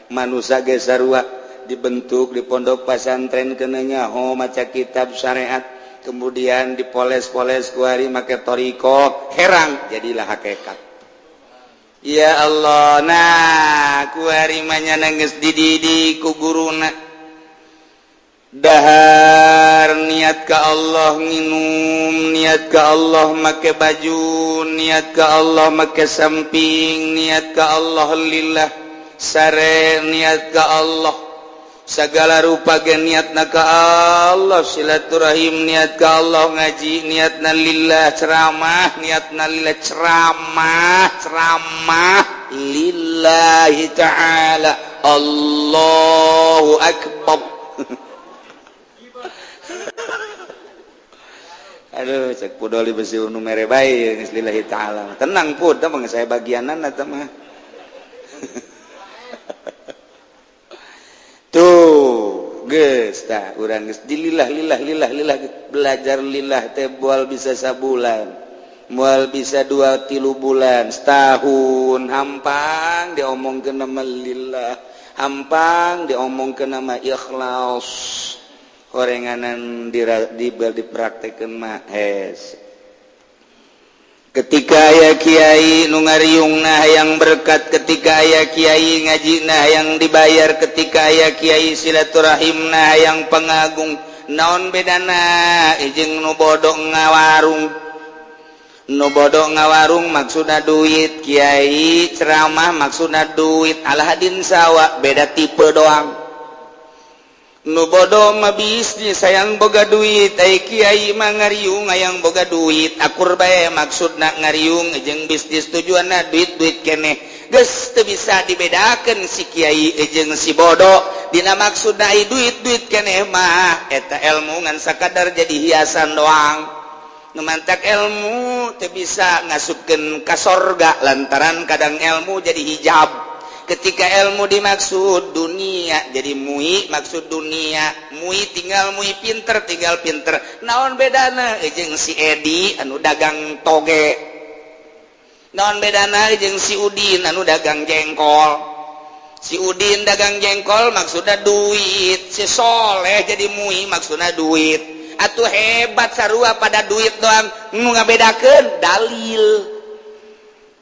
manusia ge sarua dibentuk di pondok pesantren kenanya maca kitab syariat kemudian dipoles-poles kuari make toriko herang jadilah hakikat. Ya Allah, nah kuari manya nangis dididi ku guruna dahar niat ka Allah nginum, niat ka Allah make baju, niat ka Allah make samping, niat ka Allah lillah sare, niat ka Allah segala rupa ge niatna ka Allah, silaturahim niat ka Allah, ngaji niatna lillah, ceramah niatna lillah, ceramah lillahi ta'ala, Allahu akbar. Aduh, cek pudoli besi unu mere bae geus lillahi ta'ala. Tenang pud, mah saya bagianan eta mah. Tuh, geus tah urang geus lillah belajar lillah teh moal bisa sabulan. Moal bisa 2-3 bulan, setahun hampang diomongkeun nama lillah, hampang diomongkeun nama ikhlas. Horenganan dipraktekeun mah hes. Ketika aya kiai nu ngariungna hayang berkat, ketika aya kiai ngajina hayang dibayar, ketika aya kiai silaturahimna hayang pangagung, naon bedana jeung nu bodoh ngawarung. Nu bodoh ngawarung maksudna duit, kiai ceramah maksudna duit, alhadin sawa beda tipe doang. Nu bodoh mah bisnis sayang boga duit, ai kiai mah ngariung hayang boga duit, akur bae maksudna ngariung jeung bisnis tujuanna duit keneh. Geus teu bisa dibedakeun si kiai jeung si bodoh, dina maksudna ai duit keneh mah eta ilmu ngan sakadar jadi hiasan doang. Nu mantak ilmu teu bisa ngasupkeun ka sorga lantaran kadang ilmu jadi hijab. Ketika ilmu dimaksud dunia jadi mui, maksud dunia mui tinggal mui pinter, tinggal pinter. Naon bedana jeung si Edi anu dagang toge, naon bedana jeung si Udin anu dagang jengkol. Si Udin dagang jengkol maksudna duit, si Soleh jadi mui maksudna duit. Atuh hebat sarua pada duit doang, nu ngabedakeun dalil.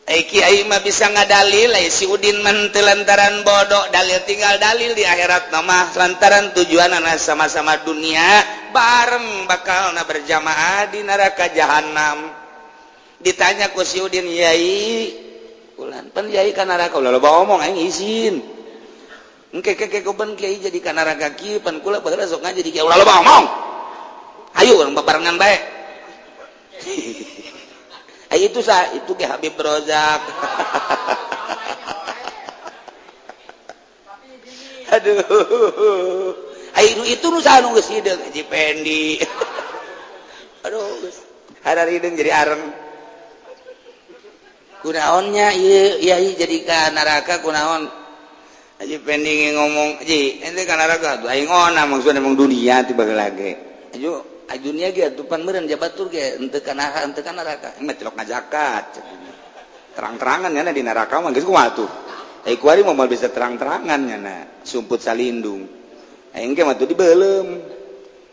Kiai mah bisa ngadalil, si Udin mah teu lantaran bodoh, dalil tinggal dalil di akhirat mah lantaran tujuanna sama-sama dunia, bareng bakalna berjamaah di neraka jahanam. Ditanya ku si Udin, "Yai, ulan pan yai ka neraka?" Ulah loba omong aing izin. Engke kuben kiai jadi ka neraka kieu pan kula baheula sok ngaji di kieu. Ulah loba omong. Ayo urang babarengan bae. Itu ke Habib Rozak. Aduh. Itu nu sanu geus hideung Haji Pendi. Aduh geus. Harari hideung jadi areng. Kunaonnya ieu yai jadi ka neraka kunaon? Haji Pendi ngomong, "Ji, ente ka neraka tuh aing ona maksudna emang dunia ti baheula ge." Ayo dunia ge atuh pan meureun jabatur ge henteu kana neraka mah celok ngajakat terang-terangan nya di neraka mah geus kumaha atuh ai kuari mah bisa terang-terangan nya sumput salindung aing ge mah tuh dibeulem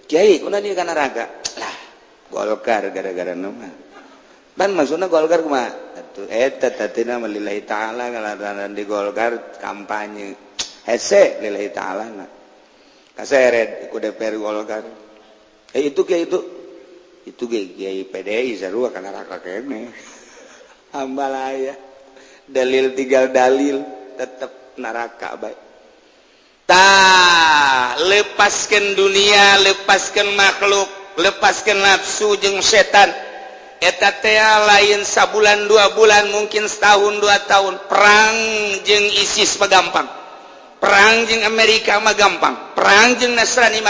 kiai kunaon di ka neraka lah Golkar gara-gara nu mah ban maksudna Golkar kumaha atuh eta tatina mah lillahi taala kaladaran di Golkar kampanye hese lillahi taala na kaseret ku DPR Golkar. Itu kiai PDI sarua kana neraka kene. Hambalaya. Dalil tinggal dalil tetep neraka bae. Tah, lepaskeun dunia, lepaskeun makhluk, lepaskeun nafsu jeung setan. Eta teh lain sabulan 2 bulan mungkin setahun 2 tahun. Perang jeung ISIS mah gampang. Perang jeung Amerika mah gampang. Perang jeung Nasrani mah